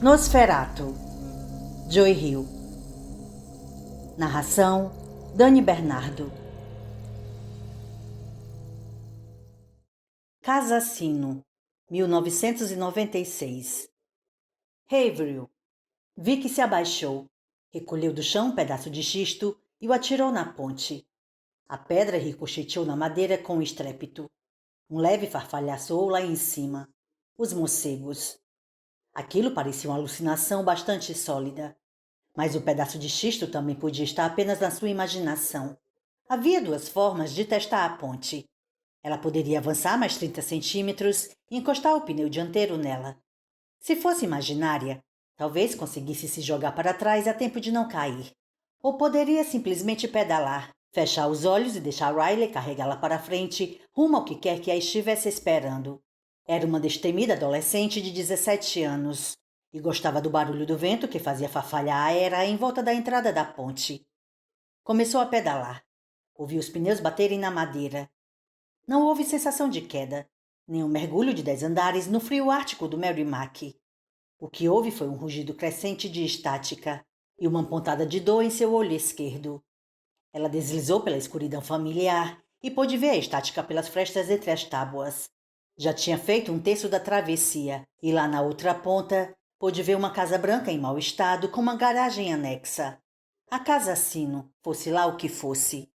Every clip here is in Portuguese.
Nosferatu, Joy Hill. Narração: Dani Bernardo. Casa Sino, 1996. Haverhill. Vicky se abaixou, recolheu do chão um pedaço de xisto e o atirou na ponte. A pedra ricocheteou na madeira com estrépito. Um leve farfalhaço soou lá em cima. Os morcegos. Aquilo parecia uma alucinação bastante sólida. Mas o pedaço de xisto também podia estar apenas na sua imaginação. Havia duas formas de testar a ponte. Ela poderia avançar mais 30 centímetros e encostar o pneu dianteiro nela. Se fosse imaginária, talvez conseguisse se jogar para trás a tempo de não cair. Ou poderia simplesmente pedalar, fechar os olhos e deixar Riley carregá-la para frente, rumo ao que quer que a estivesse esperando. Era uma destemida adolescente de 17 anos e gostava do barulho do vento que fazia farfalhar a era em volta da entrada da ponte. Começou a pedalar. Ouviu os pneus baterem na madeira. Não houve sensação de queda, nem um mergulho de 10 andares no frio ártico do Merrimack. O que houve foi um rugido crescente de estática e uma pontada de dor em seu olho esquerdo. Ela deslizou pela escuridão familiar e pôde ver a estática pelas frestas entre as tábuas. Já tinha feito um terço da travessia e lá na outra ponta pôde ver uma casa branca em mau estado com uma garagem anexa. A Casa Sino, fosse lá o que fosse.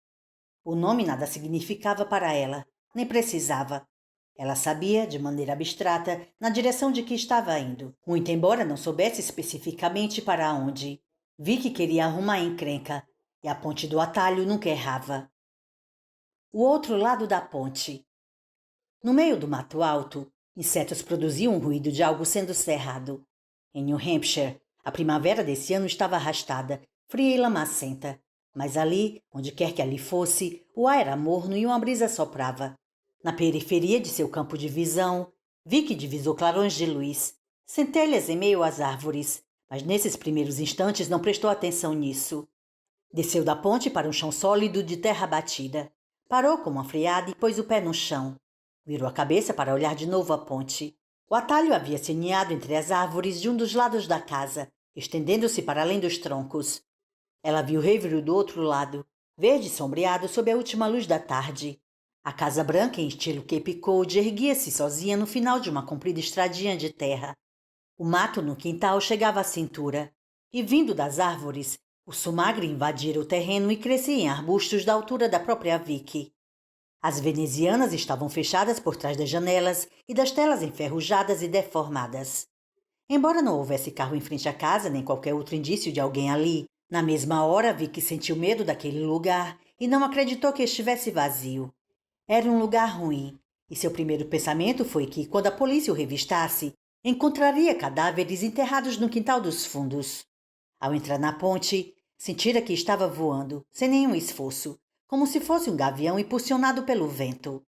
O nome nada significava para ela, nem precisava. Ela sabia, de maneira abstrata, na direção de que estava indo, muito embora não soubesse especificamente para onde. Vi que queria arrumar encrenca, e a ponte do atalho nunca errava. O outro lado da ponte. No meio do mato alto, insetos produziam um ruído de algo sendo cerrado. Em New Hampshire, a primavera desse ano estava arrastada, fria e lamacenta. Mas ali, onde quer que ali fosse, o ar era morno e uma brisa soprava. Na periferia de seu campo de visão, vi que divisou clarões de luz, centelhas em meio às árvores, mas nesses primeiros instantes não prestou atenção nisso. Desceu da ponte para um chão sólido de terra batida. Parou como uma freada e pôs o pé no chão. Virou a cabeça para olhar de novo a ponte. O atalho havia se aninhado entre as árvores de um dos lados da casa, estendendo-se para além dos troncos. Ela viu Haverhill do outro lado, verde e sombreado sob a última luz da tarde. A casa branca em estilo Cape Cod erguia-se sozinha no final de uma comprida estradinha de terra. O mato no quintal chegava à cintura, e vindo das árvores, o sumagre invadira o terreno e crescia em arbustos da altura da própria Vicky. As venezianas estavam fechadas por trás das janelas e das telas enferrujadas e deformadas. Embora não houvesse carro em frente à casa nem qualquer outro indício de alguém ali, na mesma hora Vicky sentiu medo daquele lugar e não acreditou que estivesse vazio. Era um lugar ruim, e seu primeiro pensamento foi que, quando a polícia o revistasse, encontraria cadáveres enterrados no quintal dos fundos. Ao entrar na ponte, sentira que estava voando, sem nenhum esforço, como se fosse um gavião impulsionado pelo vento.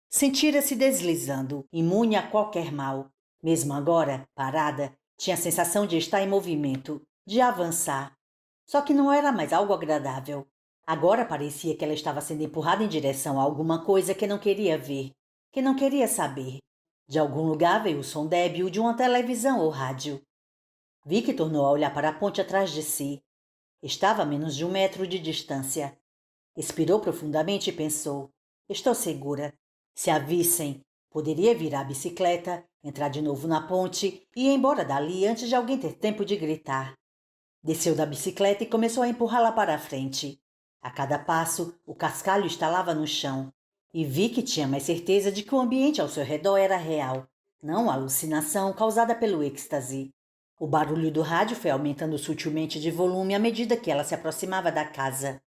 Sentira-se deslizando, imune a qualquer mal. Mesmo agora, parada, tinha a sensação de estar em movimento, de avançar. Só que não era mais algo agradável. Agora parecia que ela estava sendo empurrada em direção a alguma coisa que não queria ver, que não queria saber. De algum lugar veio o som débil de uma televisão ou rádio. Vicky tornou a olhar para a ponte atrás de si. Estava a menos de 1 metro de distância. Expirou profundamente e pensou: estou segura. Se a vissem, poderia virar a bicicleta, entrar de novo na ponte e ir embora dali antes de alguém ter tempo de gritar. Desceu da bicicleta e começou a empurrá-la para a frente. A cada passo, o cascalho estalava no chão, e vi que tinha mais certeza de que o ambiente ao seu redor era real, não uma alucinação causada pelo êxtase. O barulho do rádio foi aumentando sutilmente de volume à medida que ela se aproximava da casa.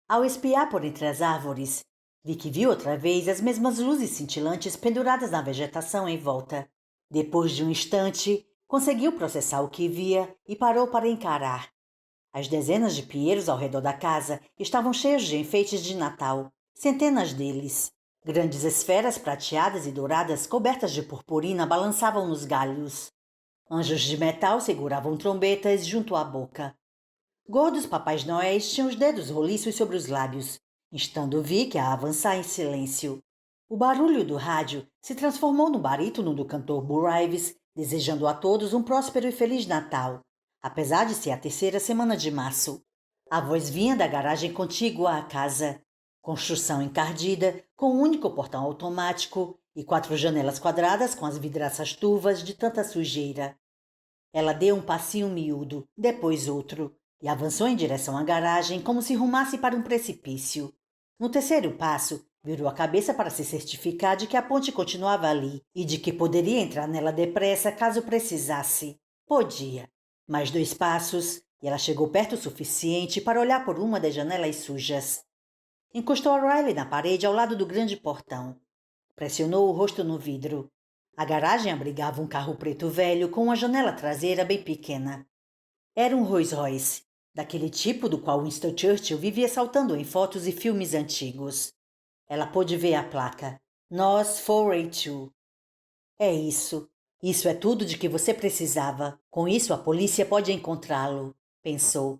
Ao espiar por entre as árvores, vi que viu outra vez as mesmas luzes cintilantes penduradas na vegetação em volta. Depois de um instante, conseguiu processar o que via e parou para encarar. As dezenas de pinheiros ao redor da casa estavam cheios de enfeites de Natal, centenas deles. Grandes esferas prateadas e douradas cobertas de purpurina balançavam nos galhos. Anjos de metal seguravam trombetas junto à boca. Gordos papais noéis tinham os dedos roliços sobre os lábios, instando Vicky a avançar em silêncio. O barulho do rádio se transformou no barítono do cantor Burr Ives, desejando a todos um próspero e feliz Natal, apesar de ser a terceira semana de março. A voz vinha da garagem contígua à casa, construção encardida, com um único portão automático e 4 janelas quadradas com as vidraças turvas de tanta sujeira. Ela deu um passinho miúdo, depois outro, e avançou em direção à garagem como se rumasse para um precipício. No terceiro passo, virou a cabeça para se certificar de que a ponte continuava ali e de que poderia entrar nela depressa caso precisasse. Podia. Mais 2 passos, e ela chegou perto o suficiente para olhar por uma das janelas sujas. Encostou a Riley na parede ao lado do grande portão. Pressionou o rosto no vidro. A garagem abrigava um carro preto velho com uma janela traseira bem pequena. Era um Rolls Royce, daquele tipo do qual Winston Churchill vivia saltando em fotos e filmes antigos. Ela pôde ver a placa. NOS 482. É isso. Isso é tudo de que você precisava. Com isso a polícia pode encontrá-lo, pensou.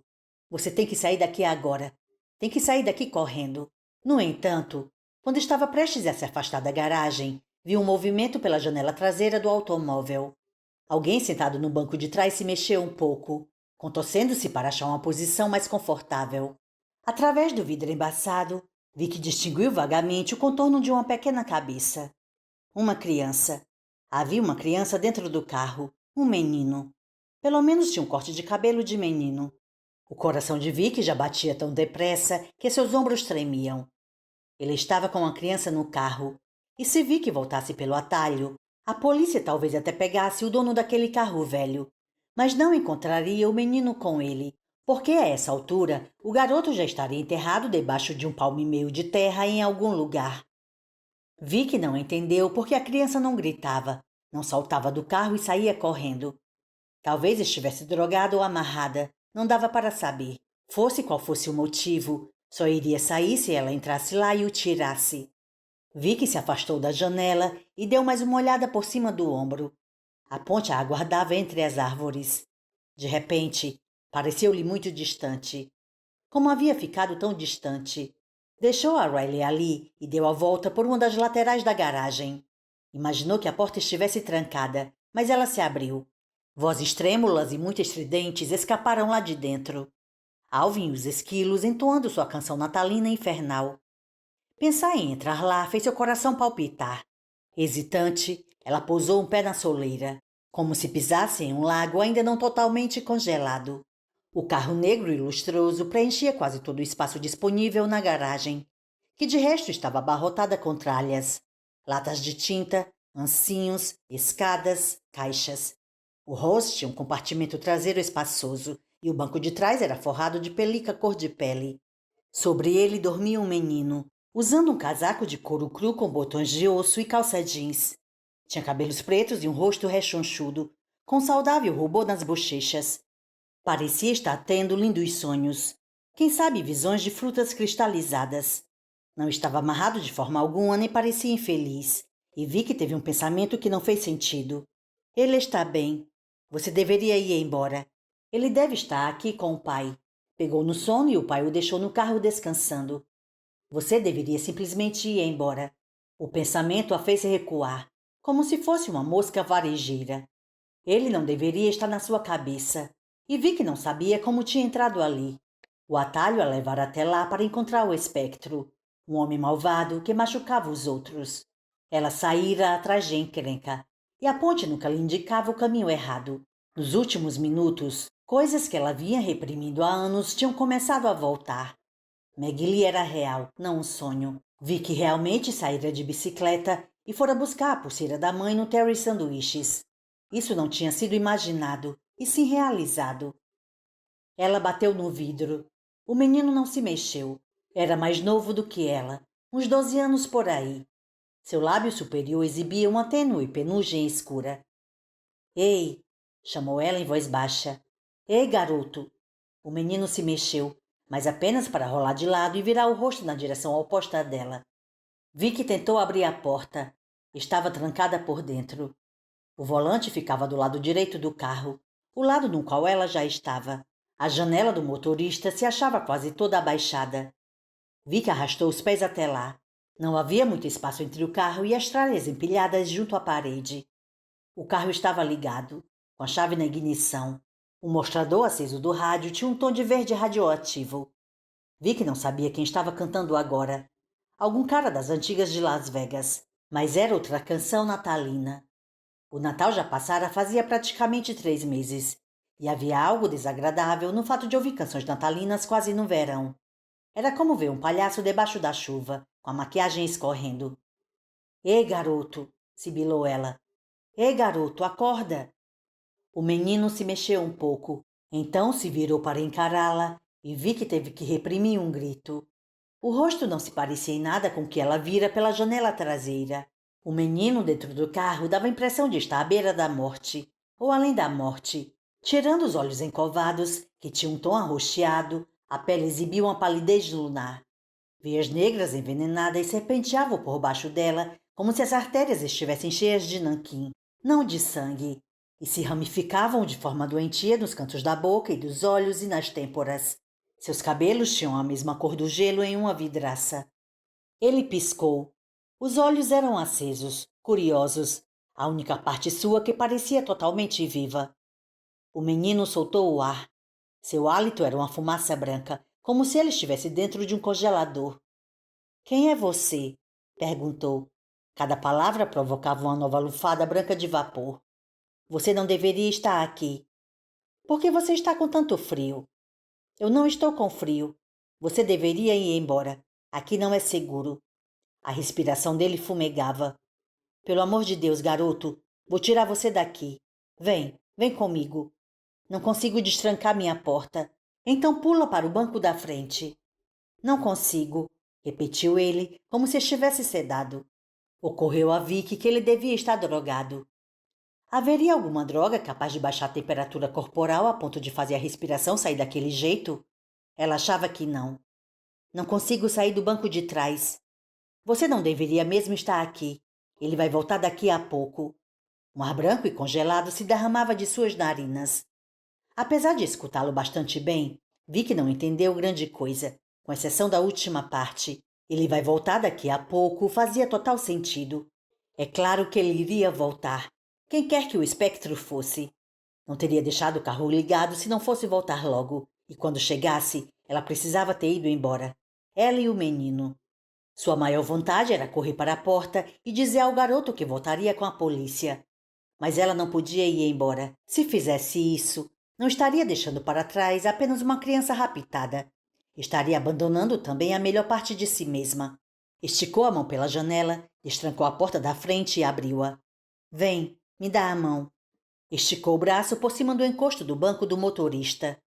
Você tem que sair daqui agora. Tem que sair daqui correndo. No entanto, quando estava prestes a se afastar da garagem, viu um movimento pela janela traseira do automóvel. Alguém sentado no banco de trás se mexeu um pouco, contorcendo-se para achar uma posição mais confortável. Através do vidro embaçado, vi que distinguiu vagamente o contorno de uma pequena cabeça. Uma criança. Havia uma criança dentro do carro, um menino. Pelo menos tinha um corte de cabelo de menino. O coração de Vicky já batia tão depressa que seus ombros tremiam. Ele estava com a criança no carro, e se Vicky voltasse pelo atalho, a polícia talvez até pegasse o dono daquele carro velho, mas não encontraria o menino com ele, porque a essa altura o garoto já estaria enterrado debaixo de um palmo e meio de terra em algum lugar. Vicky não entendeu porque a criança não gritava, não saltava do carro e saía correndo. Talvez estivesse drogada ou amarrada, não dava para saber. Fosse qual fosse o motivo, só iria sair se ela entrasse lá e o tirasse. Vicky se afastou da janela e deu mais uma olhada por cima do ombro. A ponte a aguardava entre as árvores. De repente, pareceu-lhe muito distante. Como havia ficado tão distante? Deixou a Riley ali e deu a volta por uma das laterais da garagem. Imaginou que a porta estivesse trancada, mas ela se abriu. Vozes trêmulas e muito estridentes escaparam lá de dentro. Alvin e os esquilos entoando sua canção natalina infernal. Pensar em entrar lá fez seu coração palpitar. Hesitante, ela pousou um pé na soleira, como se pisasse em um lago ainda não totalmente congelado. O carro negro e lustroso preenchia quase todo o espaço disponível na garagem, que de resto estava abarrotada com tralhas, latas de tinta, ancinhos, escadas, caixas. O Rolls tinha um compartimento traseiro espaçoso e o banco de trás era forrado de pelica cor de pele. Sobre ele dormia um menino, usando um casaco de couro cru com botões de osso e calça jeans. Tinha cabelos pretos e um rosto rechonchudo, com um saudável rubor nas bochechas. Parecia estar tendo lindos sonhos. Quem sabe visões de frutas cristalizadas. Não estava amarrado de forma alguma nem parecia infeliz. E vi que teve um pensamento que não fez sentido. Ele está bem. Você deveria ir embora. Ele deve estar aqui com o pai. Pegou no sono e o pai o deixou no carro descansando. Você deveria simplesmente ir embora. O pensamento a fez recuar, como se fosse uma mosca varejeira. Ele não deveria estar na sua cabeça. E vi que não sabia como tinha entrado ali. O atalho a levara até lá para encontrar o espectro, um homem malvado que machucava os outros. Ela saíra atrás de encrenca, e a ponte nunca lhe indicava o caminho errado. Nos últimos minutos, coisas que ela vinha reprimindo há anos tinham começado a voltar. Maggie era real, não um sonho. Vi que realmente saíra de bicicleta e fora buscar a pulseira da mãe no Terry Sanduíches. Isso não tinha sido imaginado, e sim realizado. Ela bateu no vidro. O menino não se mexeu. Era mais novo do que ela, uns 12 anos por aí. Seu lábio superior exibia uma tênue penugem escura. Ei! Chamou ela em voz baixa. Ei, garoto! O menino se mexeu, mas apenas para rolar de lado e virar o rosto na direção oposta dela. Vi que tentou abrir a porta. Estava trancada por dentro. O volante ficava do lado direito do carro, o lado no qual ela já estava. A janela do motorista se achava quase toda abaixada. Vi que arrastou os pés até lá. Não havia muito espaço entre o carro e as tralhas empilhadas junto à parede. O carro estava ligado, com a chave na ignição. O mostrador aceso do rádio tinha um tom de verde radioativo. Vicky não sabia quem estava cantando agora. Algum cara das antigas de Las Vegas, mas era outra canção natalina. O Natal já passara fazia praticamente 3 meses, e havia algo desagradável no fato de ouvir canções natalinas quase no verão. Era como ver um palhaço debaixo da chuva, com a maquiagem escorrendo. Ei, garoto, sibilou ela. Ei, garoto, acorda! O menino se mexeu um pouco, então se virou para encará-la e vi que teve que reprimir um grito. O rosto não se parecia em nada com o que ela vira pela janela traseira. O menino dentro do carro dava a impressão de estar à beira da morte, ou além da morte. Tirando os olhos encovados, que tinham um tom arroxeado, a pele exibia uma palidez lunar. Veias negras envenenadas serpenteavam por baixo dela, como se as artérias estivessem cheias de nanquim, não de sangue, e se ramificavam de forma doentia nos cantos da boca e dos olhos e nas têmporas. Seus cabelos tinham a mesma cor do gelo em uma vidraça. Ele piscou. Os olhos eram acesos, curiosos, a única parte sua que parecia totalmente viva. O menino soltou o ar. Seu hálito era uma fumaça branca, como se ele estivesse dentro de um congelador. Quem é você? Perguntou. Cada palavra provocava uma nova lufada branca de vapor. Você não deveria estar aqui. Por que você está com tanto frio? Eu não estou com frio. Você deveria ir embora. Aqui não é seguro. A respiração dele fumegava. Pelo amor de Deus, garoto, vou tirar você daqui. Vem comigo. Não consigo destrancar minha porta. Então pula para o banco da frente. Não consigo, repetiu ele, como se estivesse sedado. Ocorreu a Vicky que ele devia estar drogado. Haveria alguma droga capaz de baixar a temperatura corporal a ponto de fazer a respiração sair daquele jeito? Ela achava que não. Não consigo sair do banco de trás. Você não deveria mesmo estar aqui. Ele vai voltar daqui a pouco. Um ar branco e congelado se derramava de suas narinas. Apesar de escutá-lo bastante bem, vi que não entendeu grande coisa, com exceção da última parte. Ele vai voltar daqui a pouco fazia total sentido. É claro que ele iria voltar, quem quer que o espectro fosse. Não teria deixado o carro ligado se não fosse voltar logo, e quando chegasse, ela precisava ter ido embora. Ela e o menino. Sua maior vontade era correr para a porta e dizer ao garoto que voltaria com a polícia. Mas ela não podia ir embora. Se fizesse isso, não estaria deixando para trás apenas uma criança raptada. Estaria abandonando também a melhor parte de si mesma. Esticou a mão pela janela, destrancou a porta da frente e abriu-a. Vem, me dá a mão. Esticou o braço por cima do encosto do banco do motorista.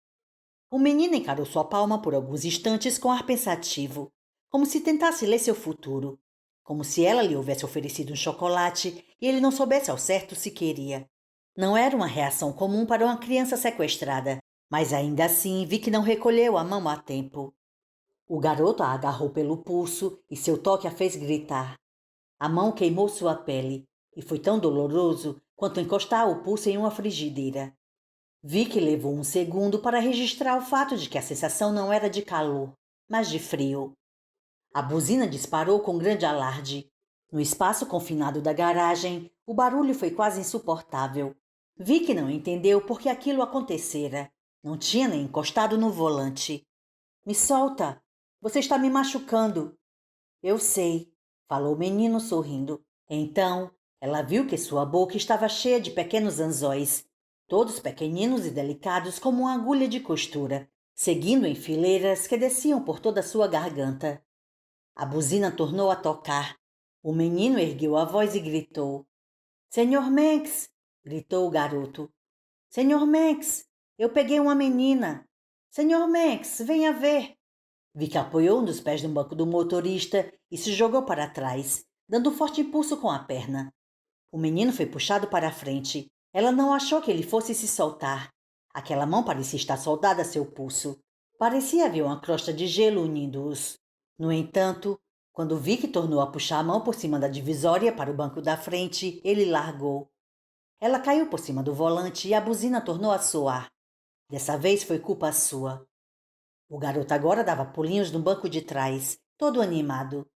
O menino encarou sua palma por alguns instantes com ar pensativo, como se tentasse ler seu futuro, como se ela lhe houvesse oferecido um chocolate e ele não soubesse ao certo se queria. Não era uma reação comum para uma criança sequestrada, mas ainda assim vi que não recolheu a mão a tempo. O garoto a agarrou pelo pulso e seu toque a fez gritar. A mão queimou sua pele e foi tão doloroso quanto encostar o pulso em uma frigideira. Vi que levou um segundo para registrar o fato de que a sensação não era de calor, mas de frio. A buzina disparou com grande alarde. No espaço confinado da garagem, o barulho foi quase insuportável. Vi que não entendeu por que aquilo acontecera. Não tinha nem encostado no volante. Me solta! Você está me machucando. Eu sei, falou o menino sorrindo. Então, ela viu que sua boca estava cheia de pequenos anzóis, todos pequeninos e delicados como uma agulha de costura, seguindo em fileiras que desciam por toda a sua garganta. A buzina tornou a tocar. O menino ergueu a voz e gritou. Senhor Manx! Gritou o garoto. Senhor Manx! Eu peguei uma menina! Senhor Manx, venha ver! Vicky apoiou um dos pés no banco do motorista e se jogou para trás, dando um forte impulso com a perna. O menino foi puxado para a frente. Ela não achou que ele fosse se soltar. Aquela mão parecia estar soldada a seu pulso. Parecia haver uma crosta de gelo unindo-os. No entanto, quando Vicky tornou a puxar a mão por cima da divisória para o banco da frente, ele largou. Ela caiu por cima do volante e a buzina tornou a soar. Dessa vez foi culpa sua. O garoto agora dava pulinhos no banco de trás, todo animado.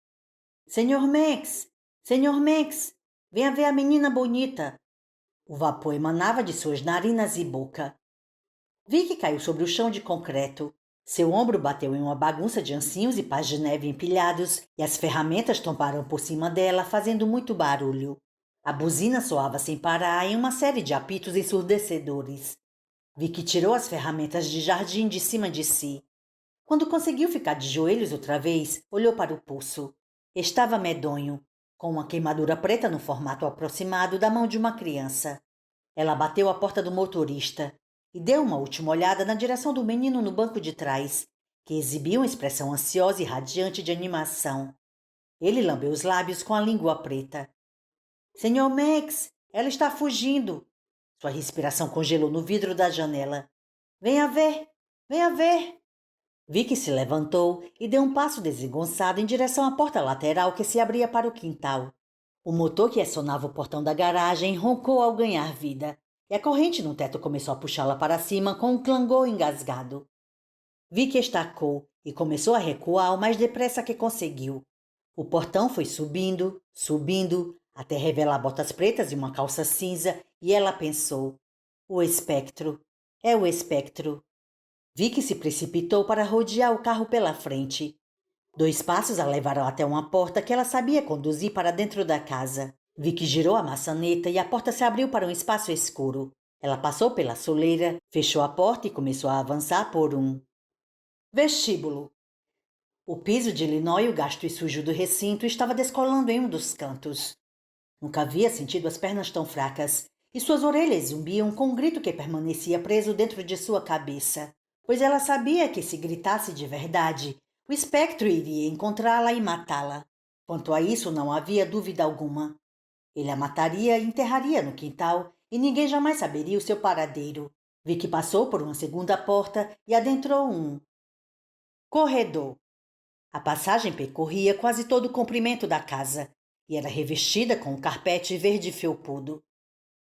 Senhor Max! Senhor Max! Venha ver a menina bonita! O vapor emanava de suas narinas e boca. Vicky caiu sobre o chão de concreto. Seu ombro bateu em uma bagunça de ancinhos e pás de neve empilhados, e as ferramentas tombaram por cima dela, fazendo muito barulho. A buzina soava sem parar em uma série de apitos ensurdecedores. Vicky tirou as ferramentas de jardim de cima de si. Quando conseguiu ficar de joelhos outra vez, olhou para o pulso. Estava medonho, com uma queimadura preta no formato aproximado da mão de uma criança. Ela bateu a porta do motorista e deu uma última olhada na direção do menino no banco de trás, que exibia uma expressão ansiosa e radiante de animação. Ele lambeu os lábios com a língua preta. — Senhor Max, ela está fugindo! Sua respiração congelou no vidro da janela. — Venha ver! Venha ver! Vicky se levantou e deu um passo desengonçado em direção à porta lateral que se abria para o quintal. O motor que acionava o portão da garagem roncou ao ganhar vida, e a corrente no teto começou a puxá-la para cima com um clangor engasgado. Vicky estacou e começou a recuar o mais depressa que conseguiu. O portão foi subindo, subindo, até revelar botas pretas e uma calça cinza, e ela pensou: o espectro, é o espectro. Vicky se precipitou para rodear o carro pela frente. 2 passos a levaram até uma porta que ela sabia conduzir para dentro da casa. Vicky girou a maçaneta e a porta se abriu para um espaço escuro. Ela passou pela soleira, fechou a porta e começou a avançar por um vestíbulo. O piso de linóleo gasto e sujo do recinto estava descolando em um dos cantos. Nunca havia sentido as pernas tão fracas, e suas orelhas zumbiam com um grito que permanecia preso dentro de sua cabeça, pois ela sabia que se gritasse de verdade, o espectro iria encontrá-la e matá-la. Quanto a isso, não havia dúvida alguma. Ele a mataria e enterraria no quintal, e ninguém jamais saberia o seu paradeiro. Vicky passou por uma segunda porta e adentrou um corredor. A passagem percorria quase todo o comprimento da casa e era revestida com um carpete verde felpudo.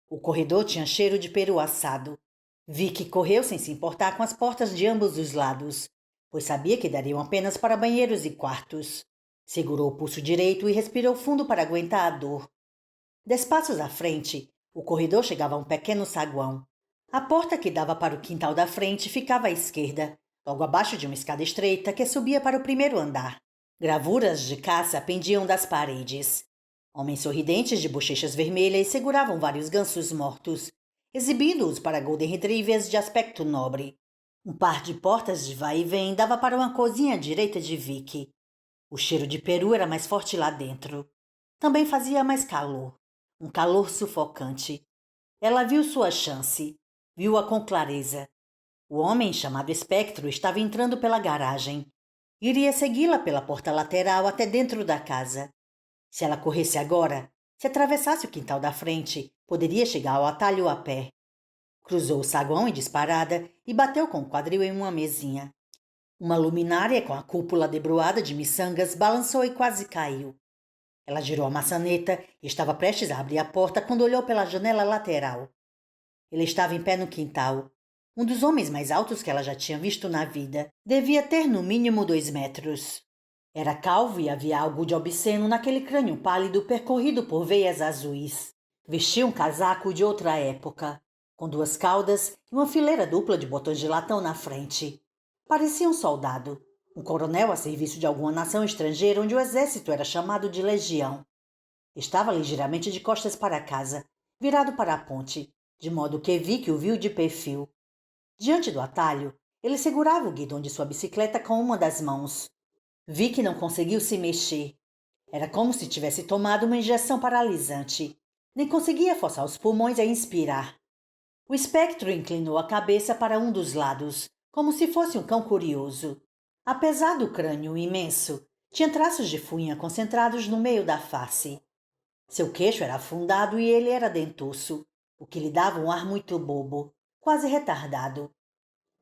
O corredor tinha cheiro de peru assado. Vicky correu sem se importar com as portas de ambos os lados, pois sabia que dariam apenas para banheiros e quartos. Segurou o pulso direito e respirou fundo para aguentar a dor. 10 passos à frente, o corredor chegava a um pequeno saguão. A porta que dava para o quintal da frente ficava à esquerda, logo abaixo de uma escada estreita que subia para o primeiro andar. Gravuras de caça pendiam das paredes. Homens sorridentes de bochechas vermelhas seguravam vários gansos mortos, exibindo-os para Golden Retrievers de aspecto nobre. Um par de portas de vai e vem dava para uma cozinha à direita de Vicky. O cheiro de peru era mais forte lá dentro. Também fazia mais calor. Um calor sufocante. Ela viu sua chance. Viu-a com clareza. O homem chamado Espectro estava entrando pela garagem. Iria segui-la pela porta lateral até dentro da casa. Se ela corresse agora, se atravessasse o quintal da frente, poderia chegar ao atalho a pé. Cruzou o saguão em disparada e bateu com o quadril em uma mesinha. Uma luminária com a cúpula debruada de miçangas balançou e quase caiu. Ela girou a maçaneta e estava prestes a abrir a porta quando olhou pela janela lateral. Ele estava em pé no quintal. Um dos homens mais altos que ela já tinha visto na vida. Devia ter no mínimo 2 metros. Era calvo e havia algo de obsceno naquele crânio pálido percorrido por veias azuis. Vestia um casaco de outra época, com 2 caudas e uma fileira dupla de botões de latão na frente. Parecia um soldado, um coronel a serviço de alguma nação estrangeira onde o exército era chamado de legião. Estava ligeiramente de costas para casa, virado para a ponte, de modo que Vicky o viu de perfil. Diante do atalho, ele segurava o guidão de sua bicicleta com uma das mãos. Vicky não conseguiu se mexer. Era como se tivesse tomado uma injeção paralisante. Nem conseguia forçar os pulmões a inspirar. O espectro inclinou a cabeça para um dos lados, como se fosse um cão curioso. Apesar do crânio imenso, tinha traços de fúria concentrados no meio da face. Seu queixo era afundado e ele era dentuço, o que lhe dava um ar muito bobo, quase retardado.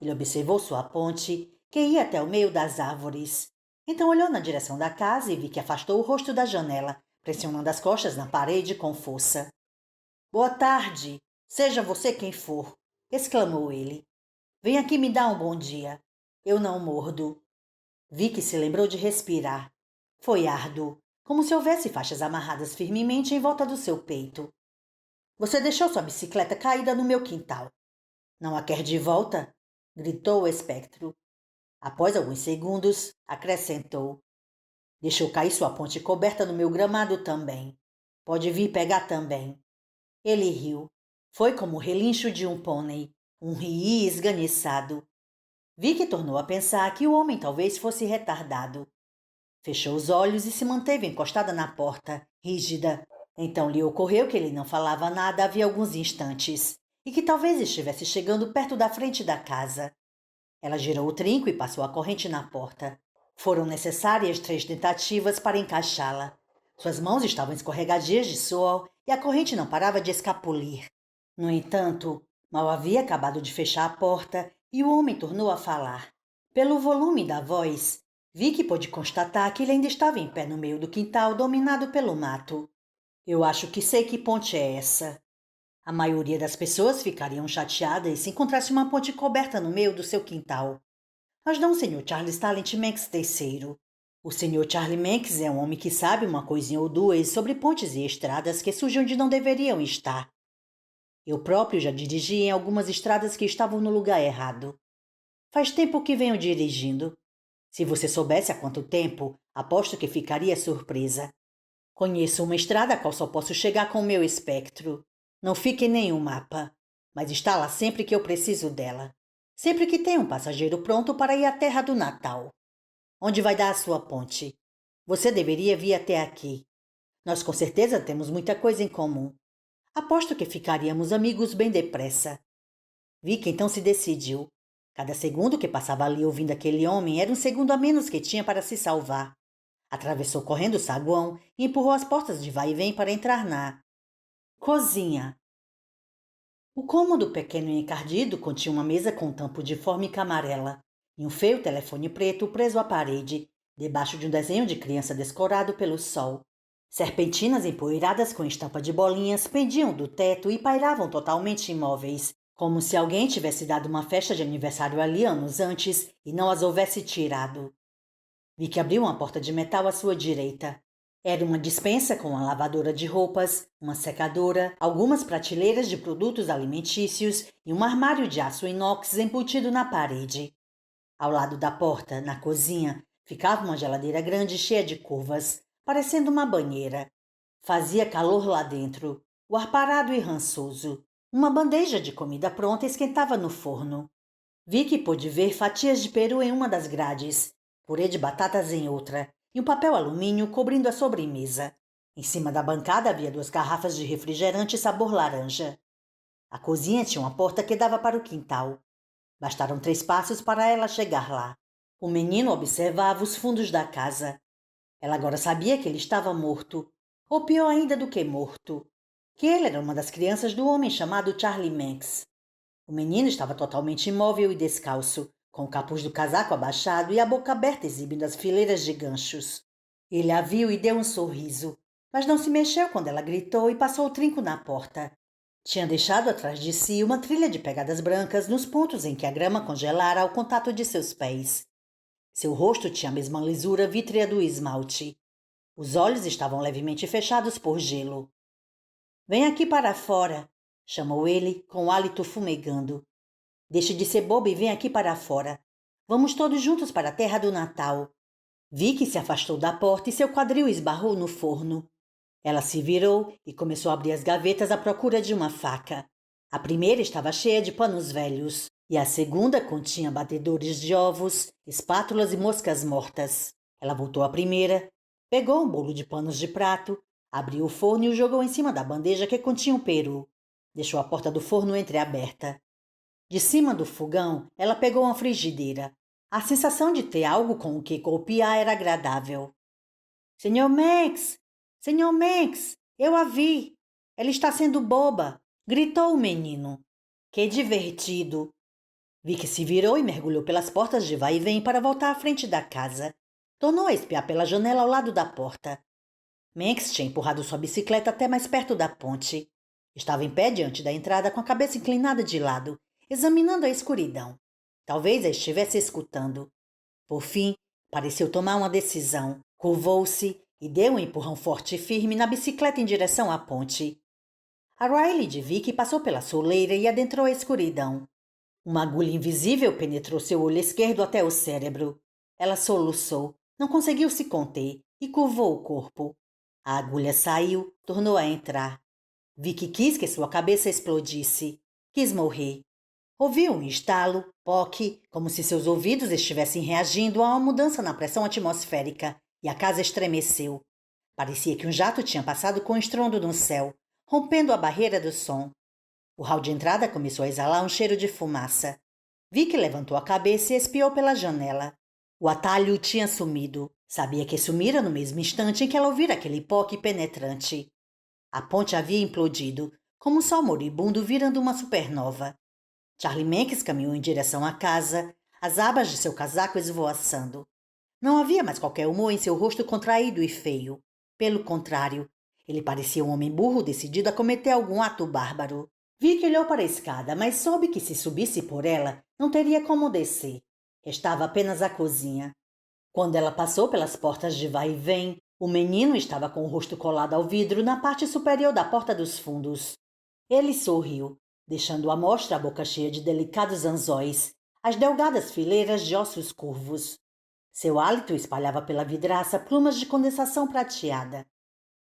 Ele observou sua ponte, que ia até o meio das árvores. Então olhou na direção da casa e vi que afastou o rosto da janela, pressionando as costas na parede com força. — Boa tarde, seja você quem for! Exclamou ele. — Vem aqui me dar um bom dia. Eu não mordo. Vicky se lembrou de respirar. Foi árduo, como se houvesse faixas amarradas firmemente em volta do seu peito. Você deixou sua bicicleta caída no meu quintal. Não a quer de volta? Gritou o espectro. Após alguns segundos, acrescentou. Deixou cair sua ponte coberta no meu gramado também. Pode vir pegar também. Ele riu. Foi como o relincho de um pônei, um ri esganiçado. Vicky tornou a pensar que o homem talvez fosse retardado. Fechou os olhos e se manteve encostada na porta, rígida. Então lhe ocorreu que ele não falava nada havia alguns instantes e que talvez estivesse chegando perto da frente da casa. Ela girou o trinco e passou a corrente na porta. Foram necessárias 3 tentativas para encaixá-la. Suas mãos estavam escorregadias de suor e a corrente não parava de escapulir. No entanto, mal havia acabado de fechar a porta e o homem tornou a falar. Pelo volume da voz, Vicky pôde constatar que ele ainda estava em pé no meio do quintal dominado pelo mato. Eu acho que sei que ponte é essa. A maioria das pessoas ficariam chateadas se encontrasse uma ponte coberta no meio do seu quintal. Mas não o Sr. Charles Talent Manx III. O Sr. Charlie Manx é um homem que sabe uma coisinha ou duas sobre pontes e estradas que surgem onde não deveriam estar. Eu próprio já dirigi em algumas estradas que estavam no lugar errado. Faz tempo que venho dirigindo. Se você soubesse há quanto tempo, aposto que ficaria surpresa. Conheço uma estrada a qual só posso chegar com o meu espectro. Não fica em nenhum mapa, mas está lá sempre que eu preciso dela. Sempre que tem um passageiro pronto para ir à terra do Natal. Onde vai dar a sua ponte? Você deveria vir até aqui. Nós com certeza temos muita coisa em comum. Aposto que ficaríamos amigos bem depressa. Vicky então se decidiu. Cada segundo que passava ali ouvindo aquele homem era um segundo a menos que tinha para se salvar. Atravessou correndo o saguão e empurrou as portas de vai e vem para entrar na cozinha. O cômodo pequeno e encardido continha uma mesa com tampo de fórmica amarela e um feio telefone preto preso à parede, debaixo de um desenho de criança descorado pelo sol. Serpentinas empoeiradas com estampa de bolinhas pendiam do teto e pairavam totalmente imóveis, como se alguém tivesse dado uma festa de aniversário ali anos antes e não as houvesse tirado. Vicky abriu uma porta de metal à sua direita. Era uma despensa com uma lavadora de roupas, uma secadora, algumas prateleiras de produtos alimentícios e um armário de aço inox embutido na parede. Ao lado da porta, na cozinha, ficava uma geladeira grande cheia de curvas, parecendo uma banheira. Fazia calor lá dentro, o ar parado e rançoso. Uma bandeja de comida pronta esquentava no forno. Vicky pôde ver fatias de peru em uma das grades, purê de batatas em outra, e um papel alumínio cobrindo a sobremesa. Em cima da bancada havia 2 garrafas de refrigerante sabor laranja. A cozinha tinha uma porta que dava para o quintal. Bastaram 3 passos para ela chegar lá. O menino observava os fundos da casa. Ela agora sabia que ele estava morto, ou pior ainda do que morto, que ele era uma das crianças do homem chamado Charlie Manx. O menino estava totalmente imóvel e descalço, com o capuz do casaco abaixado e a boca aberta exibindo as fileiras de ganchos. Ele a viu e deu um sorriso, mas não se mexeu quando ela gritou e passou o trinco na porta. Tinha deixado atrás de si uma trilha de pegadas brancas nos pontos em que a grama congelara ao contato de seus pés. Seu rosto tinha a mesma lisura vítrea do esmalte. Os olhos estavam levemente fechados por gelo. Vem aqui para fora, chamou ele, com o hálito fumegando. Deixe de ser bobo e vem aqui para fora. Vamos todos juntos para a terra do Natal. Vicky se afastou da porta e seu quadril esbarrou no forno. Ela se virou e começou a abrir as gavetas à procura de uma faca. A primeira estava cheia de panos velhos e a segunda continha batedores de ovos, espátulas e moscas mortas. Ela voltou à primeira, pegou um bolo de panos de prato, abriu o forno e o jogou em cima da bandeja que continha o peru. Deixou a porta do forno entreaberta. De cima do fogão, ela pegou uma frigideira. A sensação de ter algo com o que golpear era agradável. Senhor Max! Senhor Max! Eu a vi! Ela está sendo boba! Gritou o menino. Que divertido! Vicky se virou e mergulhou pelas portas de vai e vem para voltar à frente da casa. Tornou a espiar pela janela ao lado da porta. Max tinha empurrado sua bicicleta até mais perto da ponte. Estava em pé diante da entrada com a cabeça inclinada de lado, examinando a escuridão. Talvez a estivesse escutando. Por fim, pareceu tomar uma decisão. Curvou-se e deu um empurrão forte e firme na bicicleta em direção à ponte. A Riley de Vicky passou pela soleira e adentrou a escuridão. Uma agulha invisível penetrou seu olho esquerdo até o cérebro. Ela soluçou, não conseguiu se conter e curvou o corpo. A agulha saiu, tornou a entrar. Vicky quis que sua cabeça explodisse. Quis morrer. Ouviu um estalo, poque, como se seus ouvidos estivessem reagindo a uma mudança na pressão atmosférica, e a casa estremeceu. Parecia que um jato tinha passado com estrondo no céu, rompendo a barreira do som. O hall de entrada começou a exalar um cheiro de fumaça. Vicky levantou a cabeça e espiou pela janela. O atalho tinha sumido. Sabia que sumira no mesmo instante em que ela ouvira aquele poque penetrante. A ponte havia implodido, como um sol moribundo virando uma supernova. Charlie Manx caminhou em direção à casa, as abas de seu casaco esvoaçando. Não havia mais qualquer humor em seu rosto contraído e feio. Pelo contrário, ele parecia um homem burro decidido a cometer algum ato bárbaro. Vicky olhou para a escada, mas soube que se subisse por ela, não teria como descer. Restava apenas a cozinha. Quando ela passou pelas portas de vai e vem, o menino estava com o rosto colado ao vidro na parte superior da porta dos fundos. Ele sorriu, deixando à mostra a boca cheia de delicados anzóis, as delgadas fileiras de ossos curvos. Seu hálito espalhava pela vidraça plumas de condensação prateada.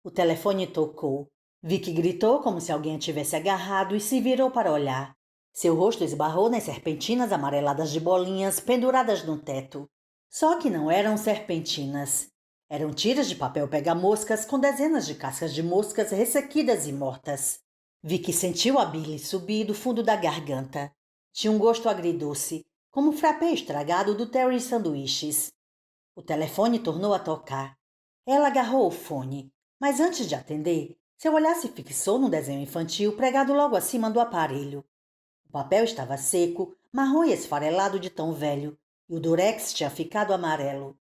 O telefone tocou. Vicky gritou como se alguém a tivesse agarrado e se virou para olhar. Seu rosto esbarrou nas serpentinas amareladas de bolinhas penduradas no teto. Só que não eram serpentinas. Eram tiras de papel pega-moscas com dezenas de cascas de moscas ressequidas e mortas. Vicky sentiu a bile subir do fundo da garganta. Tinha um gosto agridoce, como o frappé estragado do Terry Sanduíches. O telefone tornou a tocar. Ela agarrou o fone, mas antes de atender, seu olhar se fixou num desenho infantil pregado logo acima do aparelho. O papel estava seco, marrom e esfarelado de tão velho, e o durex tinha ficado amarelo.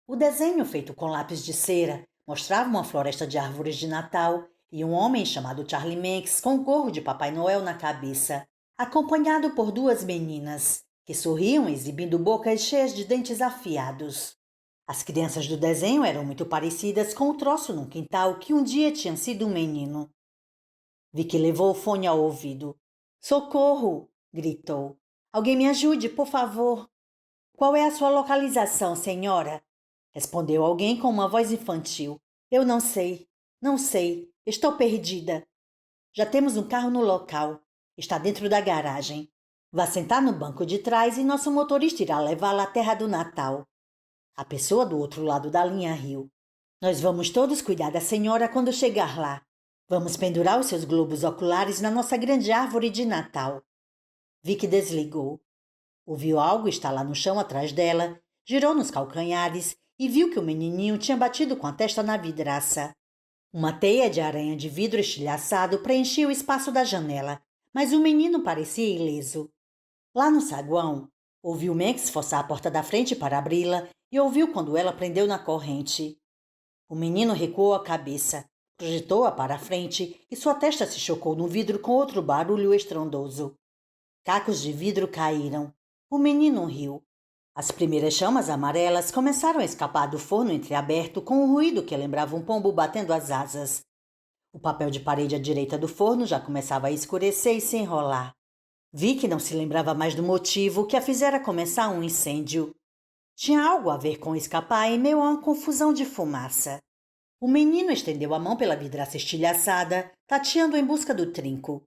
O desenho, feito com lápis de cera, mostrava uma floresta de árvores de Natal e um homem chamado Charlie Manx com um gorro de Papai Noel na cabeça, acompanhado por duas meninas, que sorriam exibindo bocas cheias de dentes afiados. As crianças do desenho eram muito parecidas com o troço num quintal que um dia tinha sido um menino. Vicky levou o fone ao ouvido. "Socorro!" gritou. "Alguém me ajude, por favor." "Qual é a sua localização, senhora?" respondeu alguém com uma voz infantil. "Eu não sei. Não sei. Estou perdida." "Já temos um carro no local. Está dentro da garagem. Vá sentar no banco de trás e nosso motorista irá levá-la à terra do Natal." A pessoa do outro lado da linha riu. "Nós vamos todos cuidar da senhora quando chegar lá. Vamos pendurar os seus globos oculares na nossa grande árvore de Natal." Vicky desligou. Ouviu algo estalar no chão atrás dela, girou nos calcanhares e viu que o menininho tinha batido com a testa na vidraça. Uma teia de aranha de vidro estilhaçado preenchia o espaço da janela, mas o menino parecia ileso. Lá no saguão, ouviu Max forçar a porta da frente para abri-la e ouviu quando ela prendeu na corrente. O menino recuou a cabeça, projetou-a para a frente e sua testa se chocou no vidro com outro barulho estrondoso. Cacos de vidro caíram. O menino riu. As primeiras chamas amarelas começaram a escapar do forno entreaberto com um ruído que lembrava um pombo batendo as asas. O papel de parede à direita do forno já começava a escurecer e se enrolar. Vicky não se lembrava mais do motivo que a fizera começar um incêndio. Tinha algo a ver com escapar em meio a uma confusão de fumaça. O menino estendeu a mão pela vidraça estilhaçada, tateando em busca do trinco.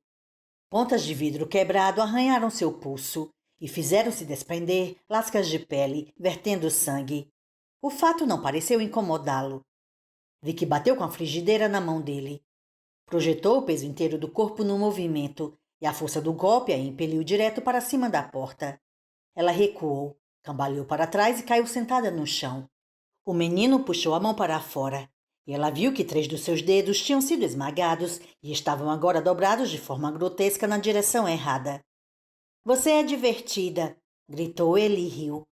Pontas de vidro quebrado arranharam seu pulso e fizeram-se desprender lascas de pele, vertendo sangue. O fato não pareceu incomodá-lo. Vicky bateu com a frigideira na mão dele. Projetou o peso inteiro do corpo no movimento e a força do golpe a impeliu direto para cima da porta. Ela recuou, cambaleou para trás e caiu sentada no chão. O menino puxou a mão para fora e ela viu que 3 dos seus dedos tinham sido esmagados e estavam agora dobrados de forma grotesca na direção errada. "Você é divertida!" gritou ele e riu.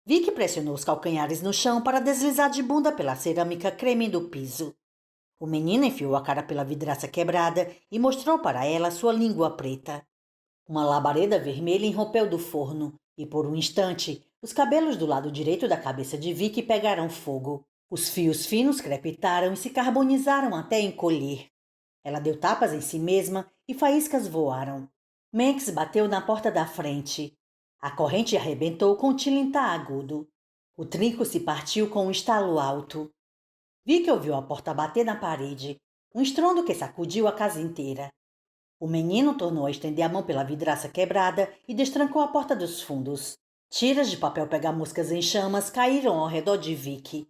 Vicky pressionou os calcanhares no chão para deslizar de bunda pela cerâmica creme do piso. O menino enfiou a cara pela vidraça quebrada e mostrou para ela sua língua preta. Uma labareda vermelha irrompeu do forno e, por um instante, os cabelos do lado direito da cabeça de Vicky pegaram fogo. Os fios finos crepitaram e se carbonizaram até encolher. Ela deu tapas em si mesma e faíscas voaram. Manx bateu na porta da frente. A corrente arrebentou com um tilintar agudo. O trinco se partiu com um estalo alto. Vicky ouviu a porta bater na parede, um estrondo que sacudiu a casa inteira. O menino tornou a estender a mão pela vidraça quebrada e destrancou a porta dos fundos. Tiras de papel pega-moscas em chamas caíram ao redor de Vicky.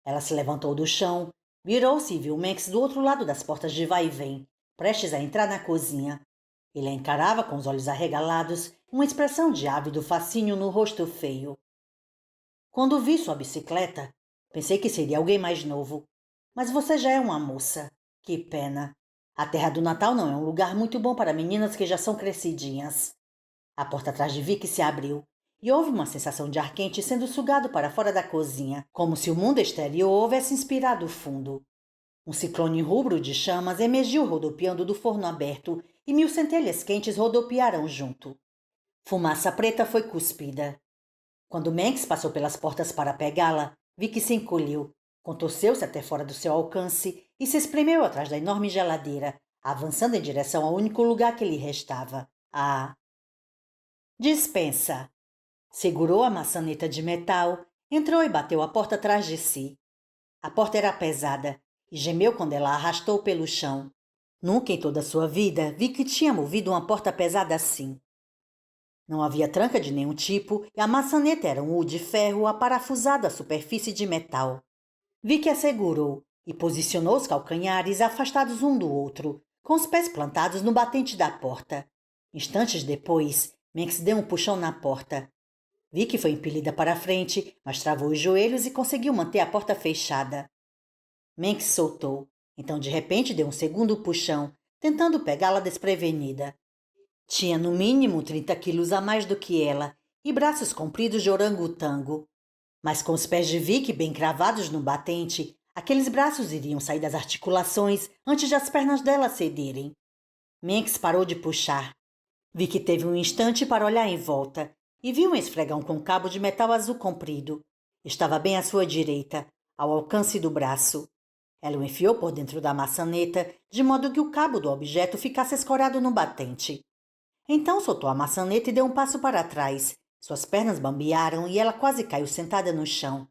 Ela se levantou do chão, virou-se e viu Manx do outro lado das portas de vai e vem, prestes a entrar na cozinha. Ele a encarava com os olhos arregalados, uma expressão de ávido fascínio no rosto feio. Quando vi sua bicicleta, pensei que seria alguém mais novo. Mas você já é uma moça. Que pena. A terra do Natal não é um lugar muito bom para meninas que já são crescidinhas. A porta atrás de Vicky se abriu e houve uma sensação de ar quente sendo sugado para fora da cozinha, como se o mundo exterior houvesse inspirado fundo. Um ciclone rubro de chamas emergiu rodopiando do forno aberto e 1000 centelhas quentes rodopiaram junto. Fumaça preta foi cuspida. Quando Manx passou pelas portas para pegá-la, Vicky se encolheu, contorceu-se até fora do seu alcance e se espremeu atrás da enorme geladeira, avançando em direção ao único lugar que lhe restava, a despensa. Segurou a maçaneta de metal, entrou e bateu a porta atrás de si. A porta era pesada e gemeu quando ela a arrastou pelo chão. Nunca em toda a sua vida vi que tinha movido uma porta pesada assim. Não havia tranca de nenhum tipo e a maçaneta era um U de ferro aparafusado à superfície de metal. Vi que a segurou e posicionou os calcanhares afastados um do outro, com os pés plantados no batente da porta. Instantes depois, Manx deu um puxão na porta. Vicky foi impelida para a frente, mas travou os joelhos e conseguiu manter a porta fechada. Manx soltou, então de repente deu um segundo puxão, tentando pegá-la desprevenida. Tinha no mínimo 30 quilos a mais do que ela e braços compridos de orangotango. Mas com os pés de Vicky bem cravados no batente, aqueles braços iriam sair das articulações antes de as pernas dela cederem. Manx parou de puxar. Vicky teve um instante para olhar em volta e viu um esfregão com cabo de metal azul comprido. Estava bem à sua direita, ao alcance do braço. Ela o enfiou por dentro da maçaneta, de modo que o cabo do objeto ficasse escorado no batente. Então soltou a maçaneta e deu um passo para trás. Suas pernas bambearam e ela quase caiu sentada no chão.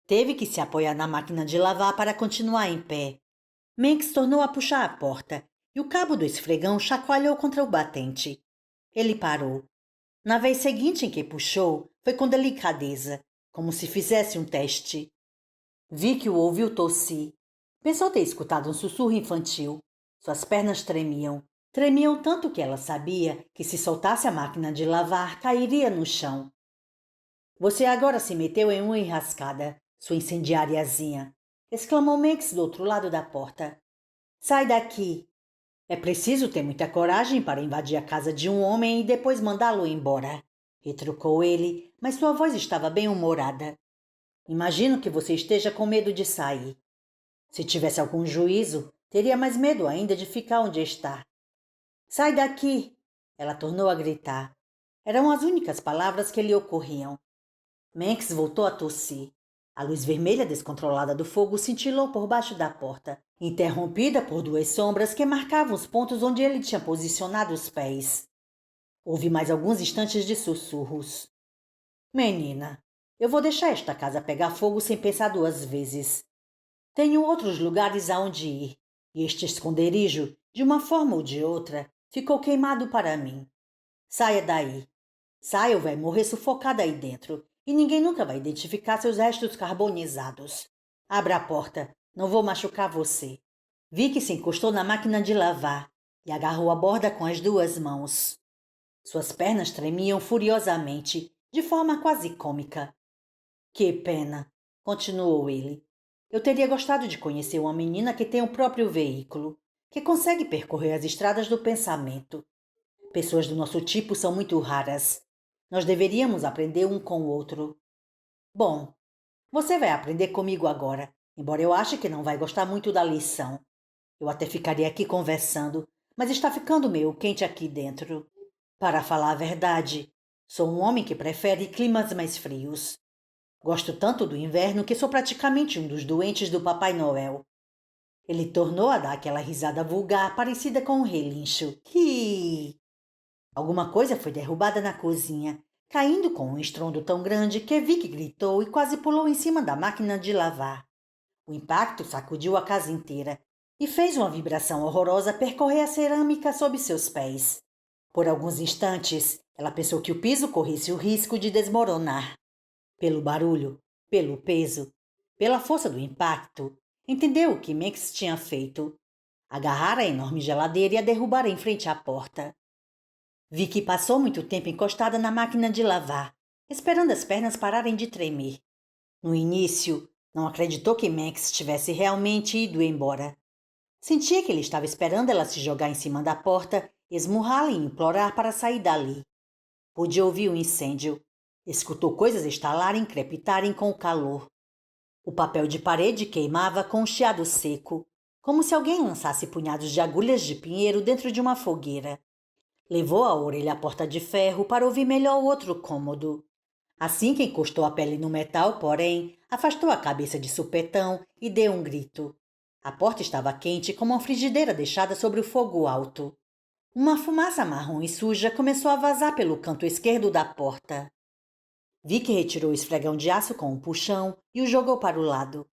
Teve que se apoiar na máquina de lavar para continuar em pé. Manx tornou a puxar a porta e o cabo do esfregão chacoalhou contra o batente. Ele parou. Na vez seguinte em que puxou, foi com delicadeza, como se fizesse um teste. Vi que o ouviu tossir. Pensou ter escutado um sussurro infantil. Suas pernas tremiam. Tremiam tanto que ela sabia que se soltasse a máquina de lavar, cairia no chão. Você agora se meteu em uma enrascada, sua incendiariazinha, exclamou Manx do outro lado da porta. Sai daqui! É preciso ter muita coragem para invadir a casa de um homem e depois mandá-lo embora, retrucou ele, mas sua voz estava bem-humorada. Imagino que você esteja com medo de sair. Se tivesse algum juízo, teria mais medo ainda de ficar onde está. Sai daqui! Ela tornou a gritar. Eram as únicas palavras que lhe ocorriam. Manx voltou a tossir. A luz vermelha descontrolada do fogo cintilou por baixo da porta, interrompida por duas sombras que marcavam os pontos onde ele tinha posicionado os pés. Houve mais alguns instantes de sussurros. Menina, eu vou deixar esta casa pegar fogo sem pensar duas vezes. Tenho outros lugares aonde ir, e este esconderijo, de uma forma ou de outra, ficou queimado para mim. Saia daí. Saia ou vai morrer sufocada aí dentro, e ninguém nunca vai identificar seus restos carbonizados. Abra a porta, não vou machucar você. Vi que se encostou na máquina de lavar e agarrou a borda com as duas mãos. Suas pernas tremiam furiosamente, de forma quase cômica. Que pena, continuou ele. Eu teria gostado de conhecer uma menina que tem o próprio veículo, que consegue percorrer as estradas do pensamento. Pessoas do nosso tipo são muito raras. Nós deveríamos aprender um com o outro. Bom, você vai aprender comigo agora, embora eu ache que não vai gostar muito da lição. Eu até ficaria aqui conversando, mas está ficando meio quente aqui dentro. Para falar a verdade, sou um homem que prefere climas mais frios. Gosto tanto do inverno que sou praticamente um dos doentes do Papai Noel. Ele tornou a dar aquela risada vulgar parecida com um relincho. Ri! Alguma coisa foi derrubada na cozinha, caindo com um estrondo tão grande que Vicky gritou e quase pulou em cima da máquina de lavar. O impacto sacudiu a casa inteira e fez uma vibração horrorosa percorrer a cerâmica sob seus pés. Por alguns instantes, ela pensou que o piso corresse o risco de desmoronar. Pelo barulho, pelo peso, pela força do impacto, entendeu o que Max tinha feito. Agarrar a enorme geladeira e a derrubar em frente à porta. Vicky passou muito tempo encostada na máquina de lavar, esperando as pernas pararem de tremer. No início, não acreditou que Max tivesse realmente ido embora. Sentia que ele estava esperando ela se jogar em cima da porta, esmurrá-la e implorar para sair dali. Podia ouvir o incêndio. Escutou coisas estalarem e crepitarem com o calor. O papel de parede queimava com um chiado seco, como se alguém lançasse punhados de agulhas de pinheiro dentro de uma fogueira. Levou a orelha à porta de ferro para ouvir melhor o outro cômodo. Assim que encostou a pele no metal, porém, afastou a cabeça de supetão e deu um grito. A porta estava quente como uma frigideira deixada sobre o fogo alto. Uma fumaça marrom e suja começou a vazar pelo canto esquerdo da porta. Vicky retirou o esfregão de aço com um puxão e o jogou para o lado.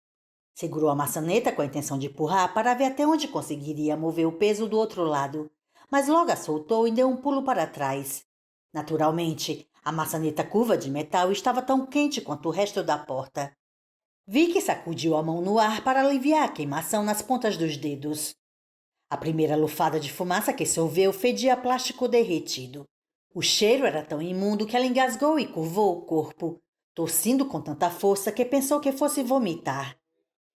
Segurou a maçaneta com a intenção de empurrar para ver até onde conseguiria mover o peso do outro lado, mas logo a soltou e deu um pulo para trás. Naturalmente, a maçaneta curva de metal estava tão quente quanto o resto da porta. Vicky sacudiu a mão no ar para aliviar a queimação nas pontas dos dedos. A primeira lufada de fumaça que solveu fedia a plástico derretido. O cheiro era tão imundo que ela engasgou e curvou o corpo, tossindo com tanta força que pensou que fosse vomitar.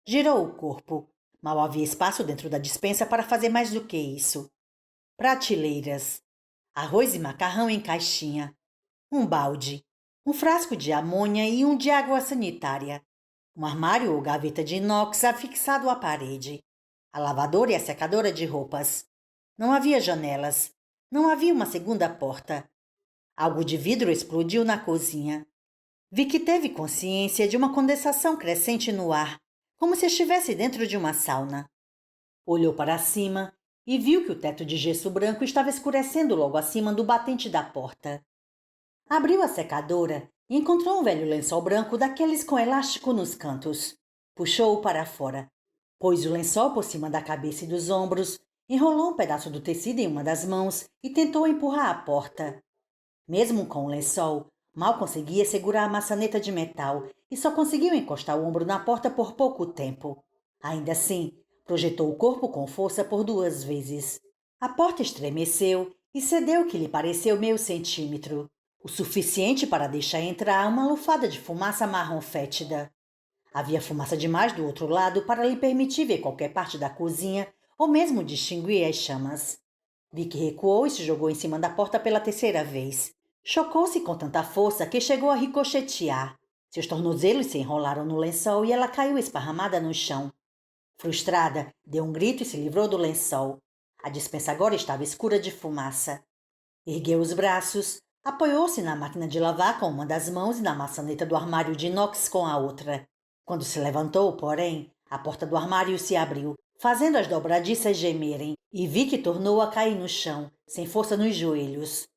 Girou o corpo. Mal havia espaço dentro da despensa para fazer mais do que isso. Prateleiras. Arroz e macarrão em caixinha. Um balde. Um frasco de amônia e um de água sanitária. Um armário ou gaveta de inox afixado à parede. A lavadora e a secadora de roupas. Não havia janelas. Não havia uma segunda porta. Algo de vidro explodiu na cozinha. Vicky teve consciência de uma condensação crescente no ar, como se estivesse dentro de uma sauna. Olhou para cima e viu que o teto de gesso branco estava escurecendo logo acima do batente da porta. Abriu a secadora e encontrou um velho lençol branco daqueles com elástico nos cantos. Puxou-o para fora. Pôs o lençol por cima da cabeça e dos ombros, enrolou um pedaço do tecido em uma das mãos e tentou empurrar a porta. Mesmo com o lençol, mal conseguia segurar a maçaneta de metal e só conseguiu encostar o ombro na porta por pouco tempo. Ainda assim, projetou o corpo com força por 2 vezes. A porta estremeceu e cedeu o que lhe pareceu meio centímetro, o suficiente para deixar entrar uma lufada de fumaça marrom fétida. Havia fumaça demais do outro lado para lhe permitir ver qualquer parte da cozinha ou mesmo distinguir as chamas. Vicky recuou e se jogou em cima da porta pela 3ª vez. Chocou-se com tanta força que chegou a ricochetear. Seus tornozelos se enrolaram no lençol e ela caiu esparramada no chão. Frustrada, deu um grito e se livrou do lençol. A despensa agora estava escura de fumaça. Ergueu os braços, apoiou-se na máquina de lavar com uma das mãos e na maçaneta do armário de inox com a outra. Quando se levantou, porém, a porta do armário se abriu, fazendo as dobradiças gemerem, e Vicky tornou a cair no chão, sem força nos joelhos.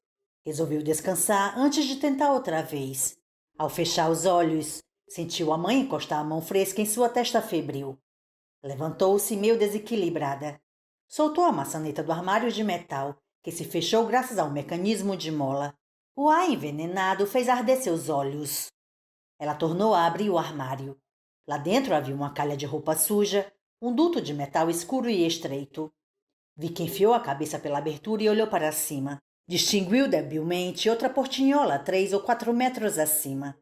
Resolveu descansar antes de tentar outra vez. Ao fechar os olhos, sentiu a mãe encostar a mão fresca em sua testa febril. Levantou-se meio desequilibrada. Soltou a maçaneta do armário de metal, que se fechou graças ao mecanismo de mola. O ar envenenado fez arder seus olhos. Ela tornou a abrir o armário. Lá dentro havia uma calha de roupa suja, um duto de metal escuro e estreito. Vicky enfiou a cabeça pela abertura e olhou para cima. Distinguiu debilmente outra portinhola 3 ou 4 metros acima.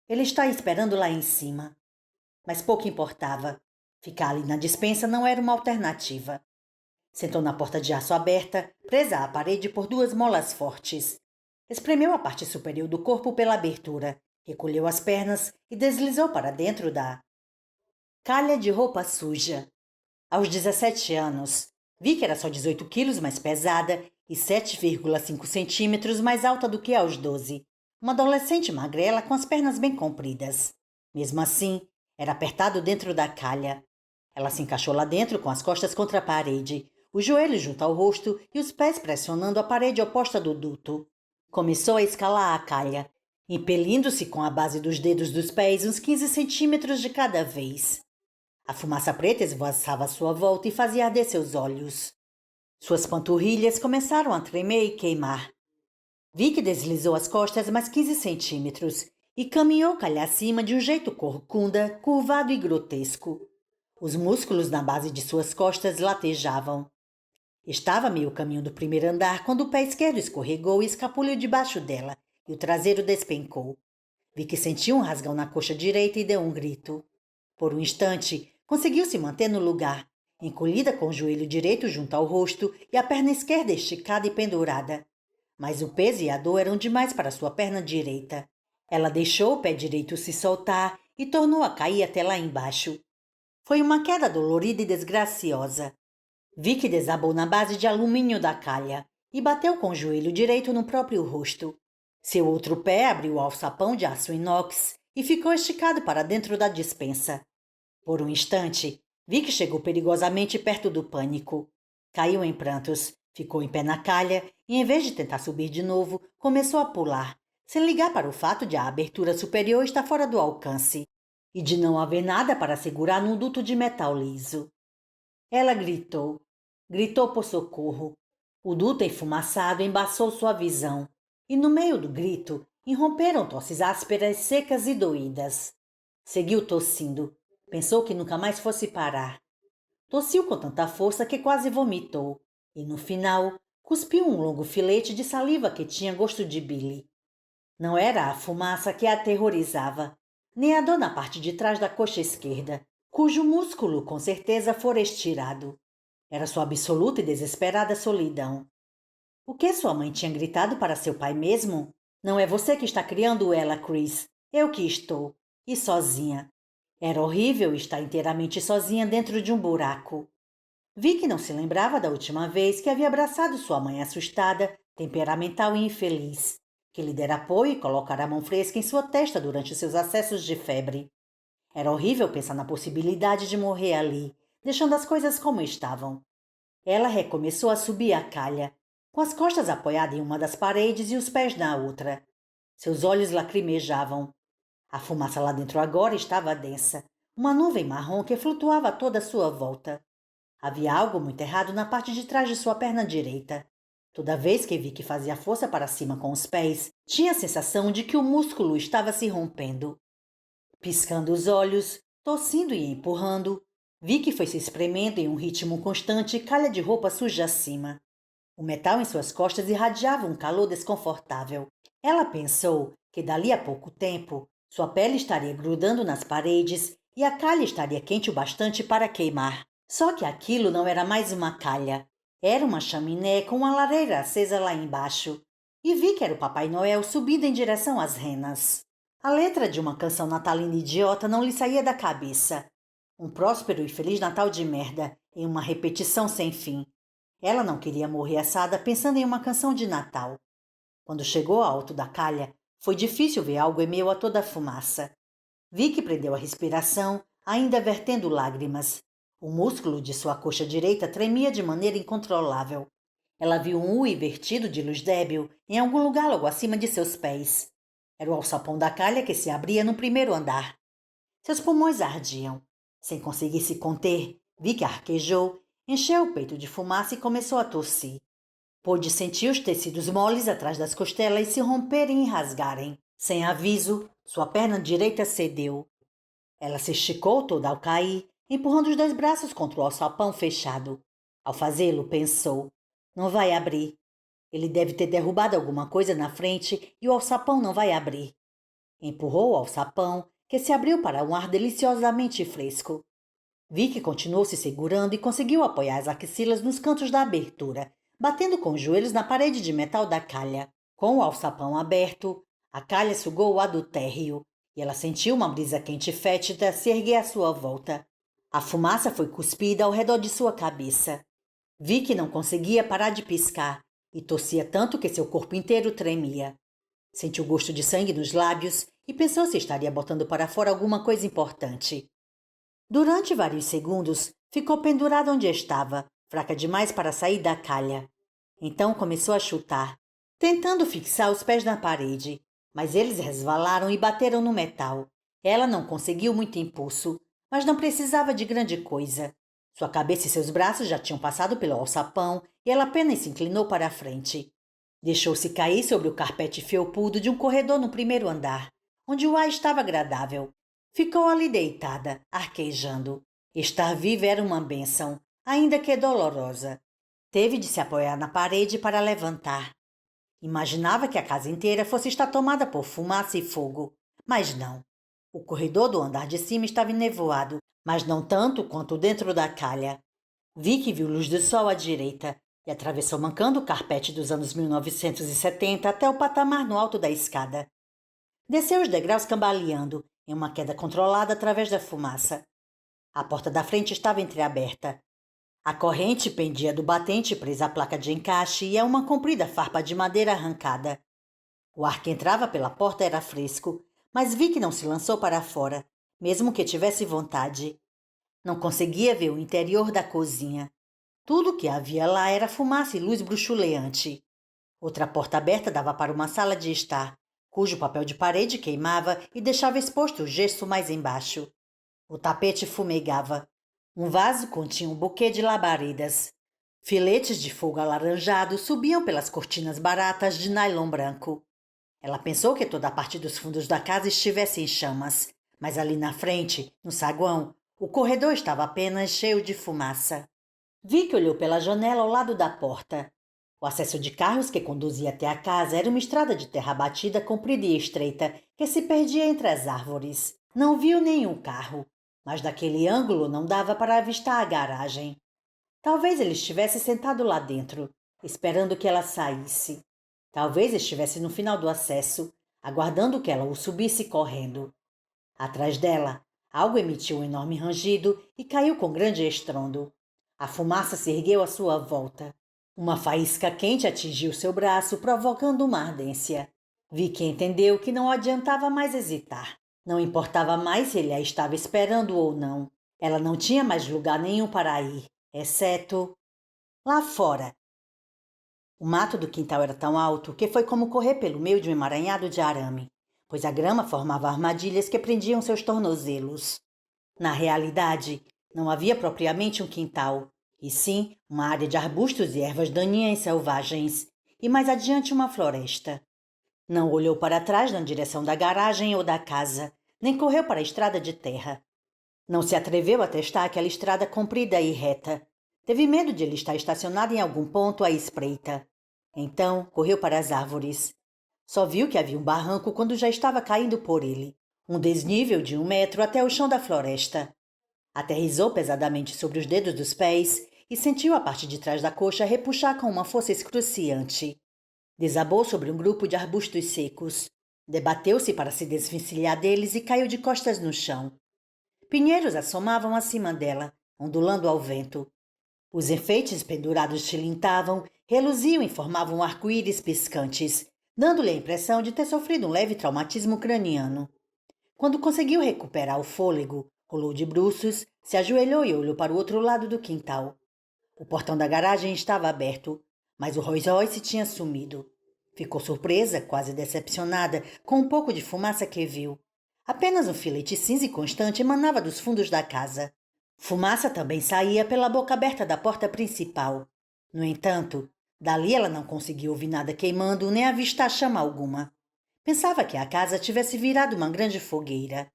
Ele está esperando lá em cima. Mas pouco importava. Ficar ali na despensa não era uma alternativa. Sentou na porta de aço aberta, presa à parede por 2 molas fortes. Espremeu a parte superior do corpo pela abertura, recolheu as pernas e deslizou para dentro da calha de roupa suja. Aos 17 anos, Vicky era só 18 quilos mais pesada e 7,5 centímetros mais alta do que aos 12. Uma adolescente magrela com as pernas bem compridas. Mesmo assim, era apertado dentro da calha. Ela se encaixou lá dentro com as costas contra a parede, os joelhos junto ao rosto e os pés pressionando a parede oposta do duto. Começou a escalar a calha, impelindo-se com a base dos dedos dos pés uns 15 centímetros de cada vez. A fumaça preta esvoaçava à sua volta e fazia arder seus olhos. Suas panturrilhas começaram a tremer e queimar. Vicky deslizou as costas mais 15 centímetros e caminhou calha acima de um jeito corcunda, curvado e grotesco. Os músculos na base de suas costas latejavam. Estava a meio caminho do primeiro andar quando o pé esquerdo escorregou e escapuliu debaixo dela, e o traseiro despencou. Vicky sentiu um rasgão na coxa direita e deu um grito. Por um instante, conseguiu se manter no lugar, encolhida com o joelho direito junto ao rosto e a perna esquerda esticada e pendurada. Mas o peso e a dor eram demais para sua perna direita. Ela deixou o pé direito se soltar e tornou a cair até lá embaixo. Foi uma queda dolorida e desgraciosa. Vicky desabou na base de alumínio da calha e bateu com o joelho direito no próprio rosto. Seu outro pé abriu o alçapão de aço inox e ficou esticado para dentro da despensa. Por um instante, Vicky chegou perigosamente perto do pânico. Caiu em prantos, ficou em pé na calha e, em vez de tentar subir de novo, começou a pular, sem ligar para o fato de a abertura superior estar fora do alcance e de não haver nada para segurar num duto de metal liso. Ela gritou por socorro. O duto enfumaçado embaçou sua visão, e no meio do grito irromperam tosses ásperas, secas e doídas. Seguiu tossindo. Pensou que nunca mais fosse parar. Tossiu com tanta força que quase vomitou, e no final cuspiu um longo filete de saliva que tinha gosto de bile. Não era a fumaça que a aterrorizava, nem a dor na parte de trás da coxa esquerda, cujo músculo com certeza fora estirado. Era sua absoluta e desesperada solidão. O que sua mãe tinha gritado para seu pai mesmo? Não é você que está criando ela, Chris. Eu que estou. E sozinha. Era horrível estar inteiramente sozinha dentro de um buraco. Vicky não se lembrava da última vez que havia abraçado sua mãe assustada, temperamental e infeliz, que lhe dera apoio e colocara a mão fresca em sua testa durante seus acessos de febre. Era horrível pensar na possibilidade de morrer ali, deixando as coisas como estavam. Ela recomeçou a subir a calha, com as costas apoiadas em uma das paredes e os pés na outra. Seus olhos lacrimejavam. A fumaça lá dentro agora estava densa, uma nuvem marrom que flutuava toda à sua volta. Havia algo muito errado na parte de trás de sua perna direita. Toda vez que Vicky fazia força para cima com os pés, tinha a sensação de que o músculo estava se rompendo. Piscando os olhos, tossindo e empurrando, Vicky foi se espremendo em um ritmo constante, calha de roupa suja acima. O metal em suas costas irradiava um calor desconfortável. Ela pensou que dali a pouco tempo sua pele estaria grudando nas paredes e a calha estaria quente o bastante para queimar. Só que aquilo não era mais uma calha. Era uma chaminé com uma lareira acesa lá embaixo. E vi que era o Papai Noel subindo em direção às renas. A letra de uma canção natalina idiota não lhe saía da cabeça. Um próspero e feliz Natal de merda, em uma repetição sem fim. Ela não queria morrer assada pensando em uma canção de Natal. Quando chegou ao alto da calha, foi difícil ver algo em meio a toda a fumaça. Vi que prendeu a respiração, ainda vertendo lágrimas. O músculo de sua coxa direita tremia de maneira incontrolável. Ela viu um U invertido de luz débil em algum lugar logo acima de seus pés. Era o alçapão da calha que se abria no primeiro andar. Seus pulmões ardiam. Sem conseguir se conter, vi que arquejou, encheu o peito de fumaça e começou a tossir. Pôde sentir os tecidos moles atrás das costelas se romperem e rasgarem. Sem aviso, sua perna direita cedeu. Ela se esticou toda ao cair, empurrando os 2 braços contra o alçapão fechado. Ao fazê-lo, pensou: não vai abrir. Ele deve ter derrubado alguma coisa na frente e o alçapão não vai abrir. Empurrou o alçapão, que se abriu para um ar deliciosamente fresco. Vi que continuou se segurando e conseguiu apoiar as axilas nos cantos da abertura, batendo com os joelhos na parede de metal da calha. Com o alçapão aberto, a calha sugou o ar do térreo e ela sentiu uma brisa quente e fétida se erguer à sua volta. A fumaça foi cuspida ao redor de sua cabeça. Vi que não conseguia parar de piscar e tossia tanto que seu corpo inteiro tremia. Sentiu gosto de sangue nos lábios e pensou se estaria botando para fora alguma coisa importante. Durante vários segundos, ficou pendurada onde estava, fraca demais para sair da calha. Então começou a chutar, tentando fixar os pés na parede, mas eles resvalaram e bateram no metal. Ela não conseguiu muito impulso, mas não precisava de grande coisa. Sua cabeça e seus braços já tinham passado pelo alçapão e ela apenas se inclinou para a frente. Deixou-se cair sobre o carpete felpudo de um corredor no primeiro andar, onde o ar estava agradável. Ficou ali deitada, arquejando. Estar viva era uma bênção, ainda que dolorosa. Teve de se apoiar na parede para levantar. Imaginava que a casa inteira fosse estar tomada por fumaça e fogo, mas não. O corredor do andar de cima estava enevoado, mas não tanto quanto dentro da calha. Vicky viu luz do sol à direita e atravessou mancando o carpete dos anos 1970 até o patamar no alto da escada. Desceu os degraus cambaleando, em uma queda controlada através da fumaça. A porta da frente estava entreaberta. A corrente pendia do batente presa à placa de encaixe e a uma comprida farpa de madeira arrancada. O ar que entrava pela porta era fresco, mas Vicky não se lançou para fora, mesmo que tivesse vontade. Não conseguia ver o interior da cozinha. Tudo o que havia lá era fumaça e luz bruxuleante. Outra porta aberta dava para uma sala de estar, cujo papel de parede queimava e deixava exposto o gesso mais embaixo. O tapete fumegava. Um vaso continha um buquê de labaredas. Filetes de fogo alaranjado subiam pelas cortinas baratas de nylon branco. Ela pensou que toda a parte dos fundos da casa estivesse em chamas, mas ali na frente, no saguão, o corredor estava apenas cheio de fumaça. Vicky olhou pela janela ao lado da porta. O acesso de carros que conduzia até a casa era uma estrada de terra batida comprida e estreita que se perdia entre as árvores. Não viu nenhum carro, mas daquele ângulo não dava para avistar a garagem. Talvez ele estivesse sentado lá dentro, esperando que ela saísse. Talvez estivesse no final do acesso, aguardando que ela o subisse correndo. Atrás dela, algo emitiu um enorme rangido e caiu com grande estrondo. A fumaça se ergueu à sua volta. Uma faísca quente atingiu seu braço, provocando uma ardência. Vicky entendeu que não adiantava mais hesitar. Não importava mais se ele a estava esperando ou não. Ela não tinha mais lugar nenhum para ir, exceto lá fora. O mato do quintal era tão alto que foi como correr pelo meio de um emaranhado de arame, pois a grama formava armadilhas que prendiam seus tornozelos. Na realidade, não havia propriamente um quintal, e sim uma área de arbustos e ervas daninhas selvagens, e mais adiante uma floresta. Não olhou para trás na direção da garagem ou da casa, nem correu para a estrada de terra. Não se atreveu a testar aquela estrada comprida e reta. Teve medo de ele estar estacionado em algum ponto à espreita. Então, correu para as árvores. Só viu que havia um barranco quando já estava caindo por ele. Um desnível de 1 metro até o chão da floresta. Aterrissou pesadamente sobre os dedos dos pés e sentiu a parte de trás da coxa repuxar com uma força excruciante. Desabou sobre um grupo de arbustos secos. Debateu-se para se desvencilhar deles e caiu de costas no chão. Pinheiros assomavam acima dela, ondulando ao vento. Os enfeites pendurados tilintavam, reluziam e formavam arco-íris piscantes, dando-lhe a impressão de ter sofrido um leve traumatismo craniano. Quando conseguiu recuperar o fôlego, rolou de bruços, se ajoelhou e olhou para o outro lado do quintal. O portão da garagem estava aberto, mas o Rolls Royce tinha sumido. Ficou surpresa, quase decepcionada, com um pouco de fumaça que viu. Apenas um filete cinza e constante emanava dos fundos da casa. Fumaça também saía pela boca aberta da porta principal. No entanto, dali ela não conseguiu ouvir nada queimando nem avistar chama alguma. Pensava que a casa tivesse virado uma grande fogueira.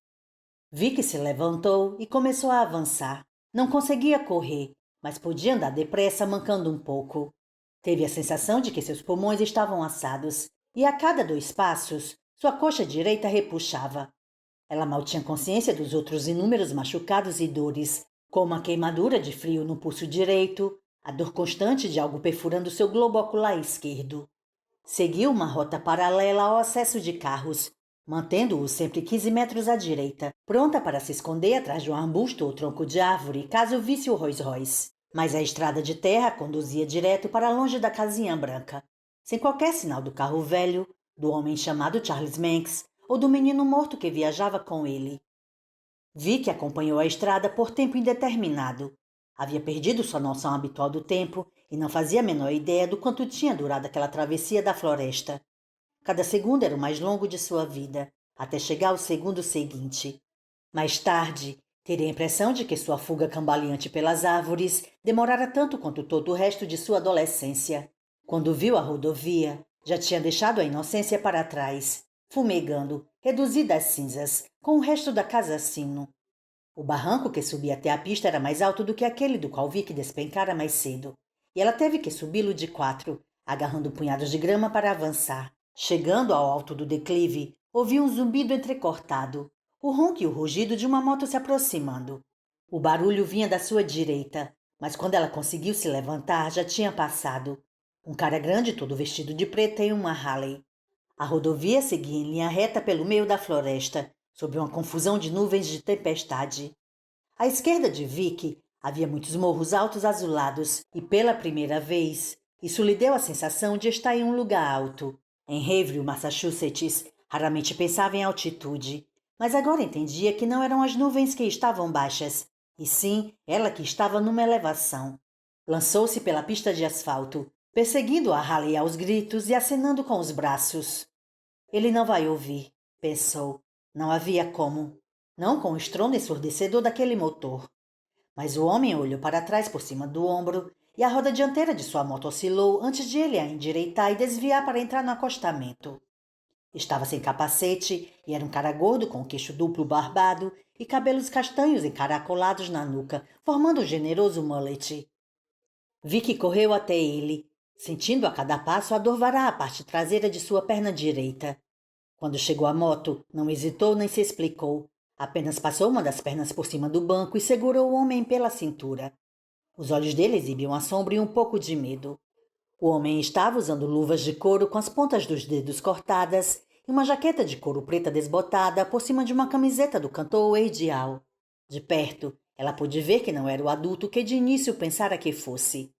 Vicky se levantou e começou a avançar. Não conseguia correr, mas podia andar depressa mancando um pouco. Teve a sensação de que seus pulmões estavam assados e a cada 2 passos, sua coxa direita repuxava. Ela mal tinha consciência dos outros inúmeros machucados e dores, como a queimadura de frio no pulso direito, a dor constante de algo perfurando seu globo ocular esquerdo. Seguiu uma rota paralela ao acesso de carros, mantendo-o sempre 15 metros à direita, pronta para se esconder atrás de um arbusto ou tronco de árvore caso visse o Rolls Royce. Mas a estrada de terra conduzia direto para longe da casinha branca, sem qualquer sinal do carro velho, do homem chamado Charles Manx ou do menino morto que viajava com ele. Vicky acompanhou a estrada por tempo indeterminado. Havia perdido sua noção habitual do tempo e não fazia a menor ideia do quanto tinha durado aquela travessia da floresta. Cada segundo era o mais longo de sua vida, até chegar ao segundo seguinte. Mais tarde, teria a impressão de que sua fuga cambaleante pelas árvores demorara tanto quanto todo o resto de sua adolescência. Quando viu a rodovia, já tinha deixado a inocência para trás, fumegando, reduzida a cinzas, com o resto da casa-sino. O barranco que subia até a pista era mais alto do que aquele do qual Vicky despencara mais cedo, e ela teve que subi-lo de 4, agarrando punhados de grama para avançar. Chegando ao alto do declive, ouviu um zumbido entrecortado, o ronco e o rugido de uma moto se aproximando. O barulho vinha da sua direita, mas quando ela conseguiu se levantar, já tinha passado. Um cara grande, todo vestido de preto, em uma Harley. A rodovia seguia em linha reta pelo meio da floresta, sob uma confusão de nuvens de tempestade. À esquerda de Vicky havia muitos morros altos azulados e, pela primeira vez, isso lhe deu a sensação de estar em um lugar alto. Em Haverhill, Massachusetts, raramente pensava em altitude, mas agora entendia que não eram as nuvens que estavam baixas, e sim ela que estava numa elevação. Lançou-se pela pista de asfalto, perseguindo a Harley aos gritos e acenando com os braços. Ele não vai ouvir, pensou. Não havia como. Não com o estrondo ensurdecedor daquele motor. Mas o homem olhou para trás por cima do ombro e a roda dianteira de sua moto oscilou antes de ele a endireitar e desviar para entrar no acostamento. Estava sem capacete e era um cara gordo com o queixo duplo barbado e cabelos castanhos encaracolados na nuca, formando um generoso mullet. Vicky correu até ele, sentindo a cada passo a dor varar a parte traseira de sua perna direita. Quando chegou à moto, não hesitou nem se explicou. Apenas passou uma das pernas por cima do banco e segurou o homem pela cintura. Os olhos dele exibiam assombro e um pouco de medo. O homem estava usando luvas de couro com as pontas dos dedos cortadas e uma jaqueta de couro preta desbotada por cima de uma camiseta do cantor Weird Al. De perto, ela pôde ver que não era o adulto que de início pensara que fosse.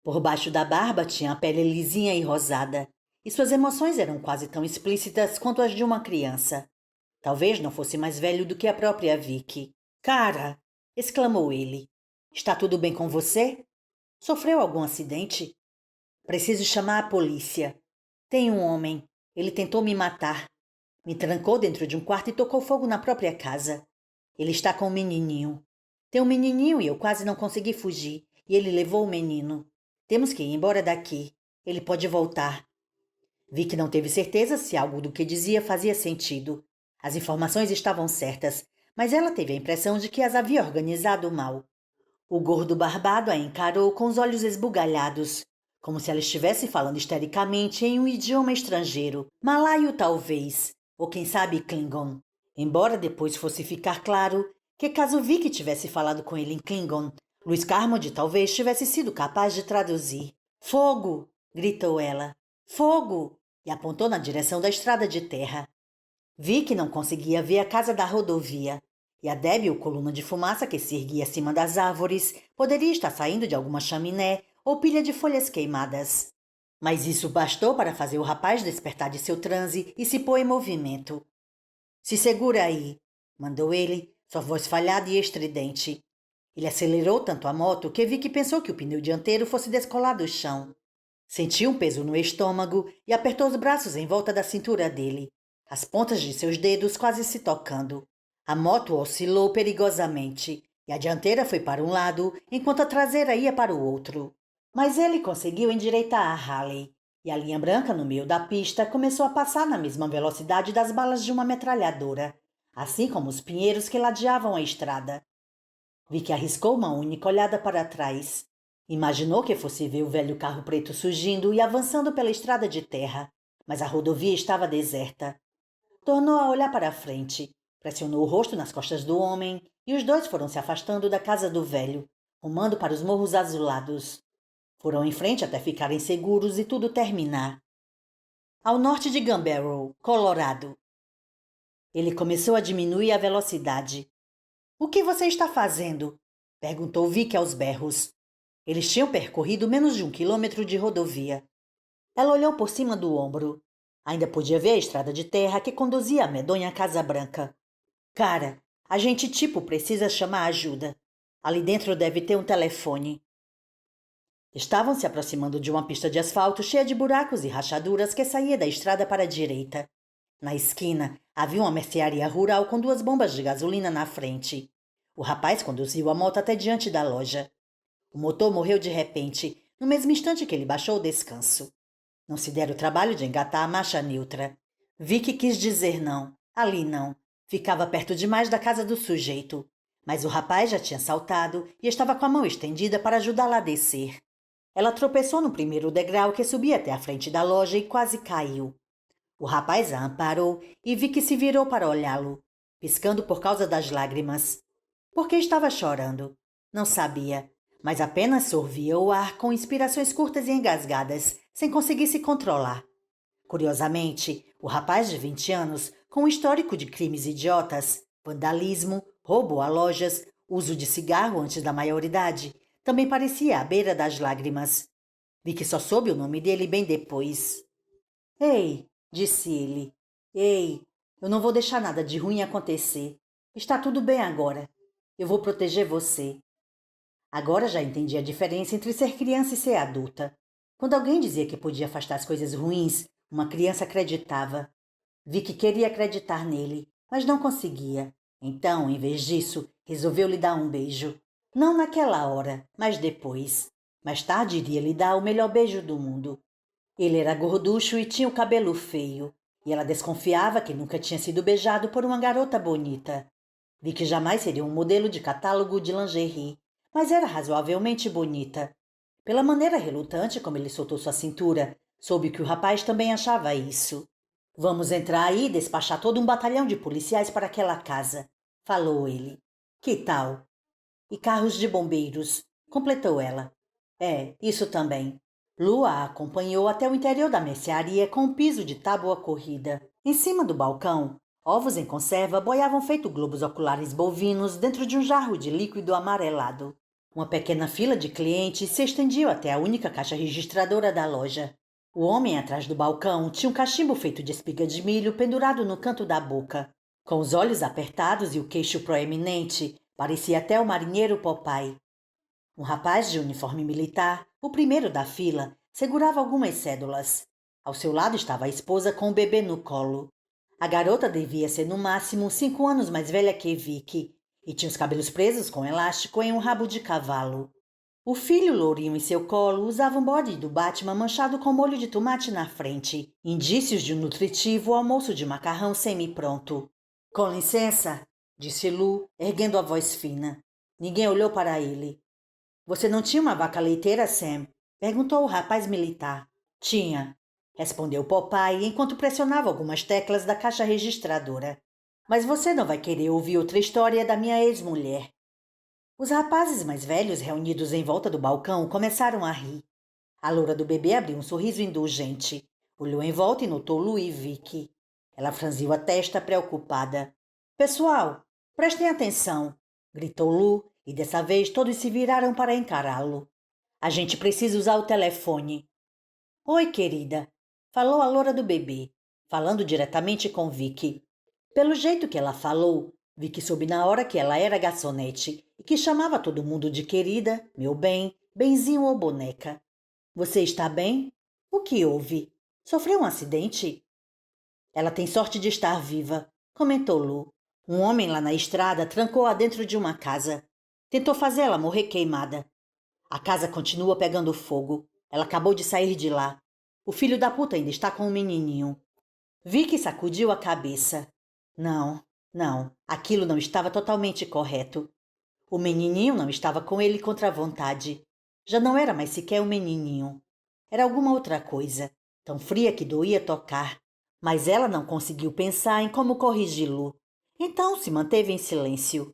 Por baixo da barba tinha a pele lisinha e rosada, e suas emoções eram quase tão explícitas quanto as de uma criança. Talvez não fosse mais velho do que a própria Vicky. Cara! Exclamou ele. Está tudo bem com você? Sofreu algum acidente? Preciso chamar a polícia. Tem um homem. Ele tentou me matar. Me trancou dentro de um quarto e tocou fogo na própria casa. Ele está com um menininho. Tem um menininho e eu quase não consegui fugir, e ele levou o menino. Temos que ir embora daqui. Ele pode voltar. Vicky não teve certeza se algo do que dizia fazia sentido. As informações estavam certas, mas ela teve a impressão de que as havia organizado mal. O gordo barbado a encarou com os olhos esbugalhados, como se ela estivesse falando histericamente em um idioma estrangeiro, malaio talvez, ou quem sabe Klingon. Embora depois fosse ficar claro que caso Vicky tivesse falado com ele em Klingon, Louis Carmody talvez tivesse sido capaz de traduzir. Fogo! Gritou ela. Fogo! E apontou na direção da estrada de terra. Vicky não conseguia ver a casa da rodovia, e a débil coluna de fumaça que se erguia acima das árvores poderia estar saindo de alguma chaminé ou pilha de folhas queimadas. Mas isso bastou para fazer o rapaz despertar de seu transe e se pôr em movimento. Se segura aí, mandou ele, sua voz falhada e estridente. Ele acelerou tanto a moto que Vicky pensou que o pneu dianteiro fosse descolar do chão. Sentiu um peso no estômago e apertou os braços em volta da cintura dele, as pontas de seus dedos quase se tocando. A moto oscilou perigosamente e a dianteira foi para um lado enquanto a traseira ia para o outro. Mas ele conseguiu endireitar a Harley e a linha branca no meio da pista começou a passar na mesma velocidade das balas de uma metralhadora, assim como os pinheiros que ladeavam a estrada. Vicky arriscou uma única olhada para trás. Imaginou que fosse ver o velho carro preto surgindo e avançando pela estrada de terra, mas a rodovia estava deserta. Tornou a olhar para a frente, pressionou o rosto nas costas do homem e os dois foram se afastando da casa do velho, rumando para os morros azulados. Foram em frente até ficarem seguros e tudo terminar. Ao norte de Gunbarrel, Colorado. Ele começou a diminuir a velocidade. — O que você está fazendo? Perguntou Vicky aos berros. Eles tinham percorrido menos de 1 quilômetro de rodovia. Ela olhou por cima do ombro. Ainda podia ver a estrada de terra que conduzia à medonha Casa Branca. Cara, A gente tipo precisa chamar ajuda. Ali dentro deve ter um telefone. Estavam se aproximando de uma pista de asfalto cheia de buracos e rachaduras que saía da estrada para a direita. Na esquina, havia uma mercearia rural com 2 bombas de gasolina na frente. O rapaz conduziu a moto até diante da loja. O motor morreu de repente, no mesmo instante que ele baixou o descanso. Não se dera o trabalho de engatar a marcha neutra. Vicky quis dizer não. Ali não. Ficava perto demais da casa do sujeito. Mas o rapaz já tinha saltado e estava com a mão estendida para ajudá-la a descer. Ela tropeçou no primeiro degrau que subia até a frente da loja e quase caiu. O rapaz a amparou e Vicky se virou para olhá-lo, piscando por causa das lágrimas. Por que estava chorando? Não sabia, mas apenas sorvia o ar com inspirações curtas e engasgadas, sem conseguir se controlar. Curiosamente, o rapaz de 20 anos, com um histórico de crimes idiotas, vandalismo, roubo a lojas, uso de cigarro antes da maioridade, também parecia à beira das lágrimas. Vi que só soube o nome dele bem depois. Ei, disse ele. Ei, eu não vou deixar nada de ruim acontecer. Está tudo bem agora. Eu vou proteger você. Agora já entendi a diferença entre ser criança e ser adulta. Quando alguém dizia que podia afastar as coisas ruins, uma criança acreditava. Vi que queria acreditar nele, mas não conseguia. Então, em vez disso, resolveu lhe dar um beijo. Não naquela hora, mas depois. Mais tarde iria lhe dar o melhor beijo do mundo. Ele era gorducho e tinha o cabelo feio, e ela desconfiava que nunca tinha sido beijado por uma garota bonita. Vi que jamais seria um modelo de catálogo de lingerie, mas era razoavelmente bonita. Pela maneira relutante como ele soltou sua cintura, soube que o rapaz também achava isso. Vamos entrar aí e despachar todo um batalhão de policiais para aquela casa, falou ele. Que tal? E carros de bombeiros, completou ela. Isso também. Lu a acompanhou até o interior da mercearia com um piso de tábua corrida. Em cima do balcão, ovos em conserva boiavam feito globos oculares bovinos dentro de um jarro de líquido amarelado. Uma pequena fila de clientes se estendia até a única caixa registradora da loja. O homem atrás do balcão tinha um cachimbo feito de espiga de milho pendurado no canto da boca. Com os olhos apertados e o queixo proeminente, parecia até o marinheiro Popeye. Um rapaz de uniforme militar, o primeiro da fila, segurava algumas cédulas. Ao seu lado estava a esposa com o bebê no colo. A garota devia ser no máximo 5 anos mais velha que Vicky e tinha os cabelos presos com elástico em um rabo de cavalo. O filho lourinho em seu colo usava um bode do Batman manchado com molho de tomate na frente, indícios de um nutritivo almoço de macarrão semi-pronto. Com licença, disse Lu, erguendo a voz fina. Ninguém olhou para ele. Você não tinha uma vaca leiteira, Sam? Perguntou o rapaz militar. Tinha, respondeu Popeye enquanto pressionava algumas teclas da caixa registradora. Mas você não vai querer ouvir outra história da minha ex-mulher. Os rapazes mais velhos reunidos em volta do balcão começaram a rir. A loura do bebê abriu um sorriso indulgente. Olhou em volta e notou Lu e Vicky. Ela franziu a testa preocupada. Pessoal, prestem atenção, gritou Lu, e dessa vez todos se viraram para encará-lo. A gente precisa usar o telefone. Oi, querida, falou a loura do bebê, falando diretamente com Vicky. Pelo jeito que ela falou, Vicky soube na hora que ela era garçonete e que chamava todo mundo de querida, meu bem, benzinho ou boneca. Você está bem? O que houve? Sofreu um acidente? Ela tem sorte de estar viva, comentou Lu. Um homem lá na estrada trancou-a dentro de uma casa. Tentou fazê-la morrer queimada. A casa continua pegando fogo. Ela acabou de sair de lá. O filho da puta ainda está com o menininho. Vicky sacudiu a cabeça. Não, aquilo não estava totalmente correto. O menininho não estava com ele contra a vontade. Já não era mais sequer um menininho. Era alguma outra coisa, tão fria que doía tocar. Mas ela não conseguiu pensar em como corrigi-lo. Então se manteve em silêncio.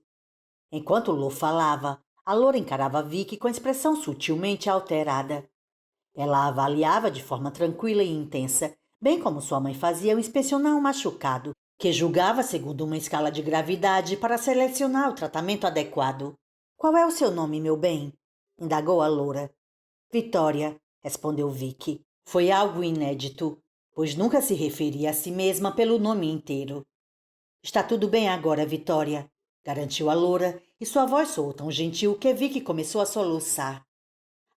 Enquanto Lu falava, a loura encarava Vicky com expressão sutilmente alterada. Ela a avaliava de forma tranquila e intensa, bem como sua mãe fazia ao inspecionar um machucado, que julgava segundo uma escala de gravidade para selecionar o tratamento adequado. Qual é o seu nome, meu bem? Indagou a loura. Vitória, respondeu Vicky. Foi algo inédito, pois nunca se referia a si mesma pelo nome inteiro. Está tudo bem agora, Vitória? garantiu a loura, e sua voz soou tão gentil que Vicky começou a soluçar.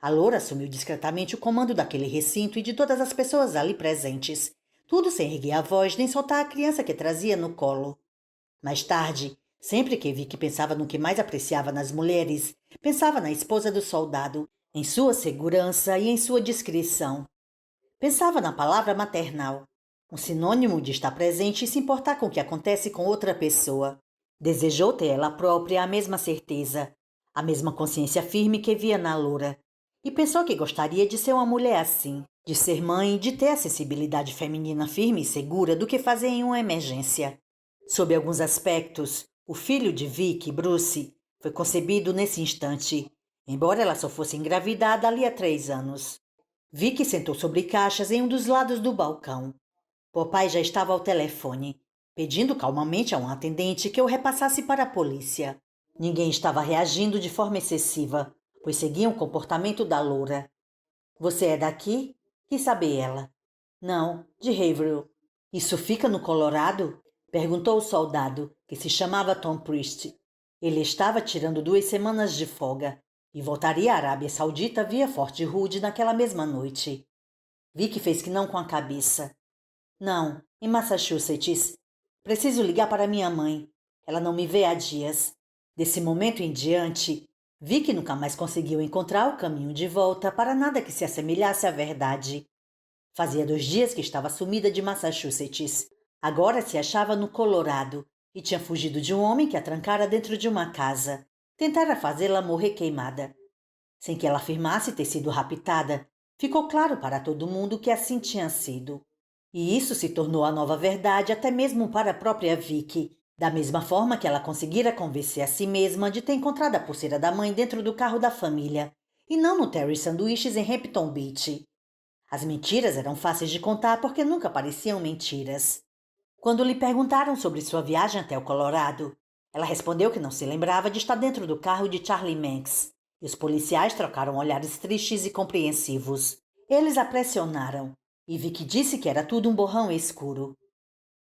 A loura assumiu discretamente o comando daquele recinto e de todas as pessoas ali presentes, tudo sem erguer a voz nem soltar a criança que trazia no colo. Mais tarde, sempre que Vicky pensava no que mais apreciava nas mulheres, pensava na esposa do soldado, em sua segurança e em sua discrição. Pensava na palavra maternal, um sinônimo de estar presente e se importar com o que acontece com outra pessoa. Desejou ter ela própria a mesma certeza, a mesma consciência firme que via na loura, e pensou que gostaria de ser uma mulher assim, de ser mãe, de ter a sensibilidade feminina firme e segura do que fazer em uma emergência. Sob alguns aspectos, o filho de Vicky, Bruce, foi concebido nesse instante, embora ela só fosse engravidada ali há 3 anos. Vicky sentou sobre caixas em um dos lados do balcão. Papai já estava ao telefone, pedindo calmamente a um atendente que o repassasse para a polícia. Ninguém estava reagindo de forma excessiva, pois seguiam o comportamento da loura. Você é daqui? Quis saber ela. Não, de Haverhill. Isso fica no Colorado? Perguntou o soldado, que se chamava Tom Priest. Ele estava tirando 2 semanas de folga e voltaria à Arábia Saudita via Fort Hood naquela mesma noite. Vicky fez que não com a cabeça. Não, em Massachusetts. Preciso ligar para minha mãe. Ela não me vê há dias. Desse momento em diante, Vicky nunca mais conseguiu encontrar o caminho de volta para nada que se assemelhasse à verdade. Fazia 2 dias que estava sumida de Massachusetts. Agora se achava no Colorado e tinha fugido de um homem que a trancara dentro de uma casa. Tentara fazê-la morrer queimada. Sem que ela afirmasse ter sido raptada, ficou claro para todo mundo que assim tinha sido. E isso se tornou a nova verdade até mesmo para a própria Vicky, da mesma forma que ela conseguira convencer a si mesma de ter encontrado a pulseira da mãe dentro do carro da família, e não no Terry Sanduíches em Hampton Beach. As mentiras eram fáceis de contar porque nunca pareciam mentiras. Quando lhe perguntaram sobre sua viagem até o Colorado, ela respondeu que não se lembrava de estar dentro do carro de Charlie Manx, e os policiais trocaram olhares tristes e compreensivos. Eles a pressionaram, e Vicky disse que era tudo um borrão escuro.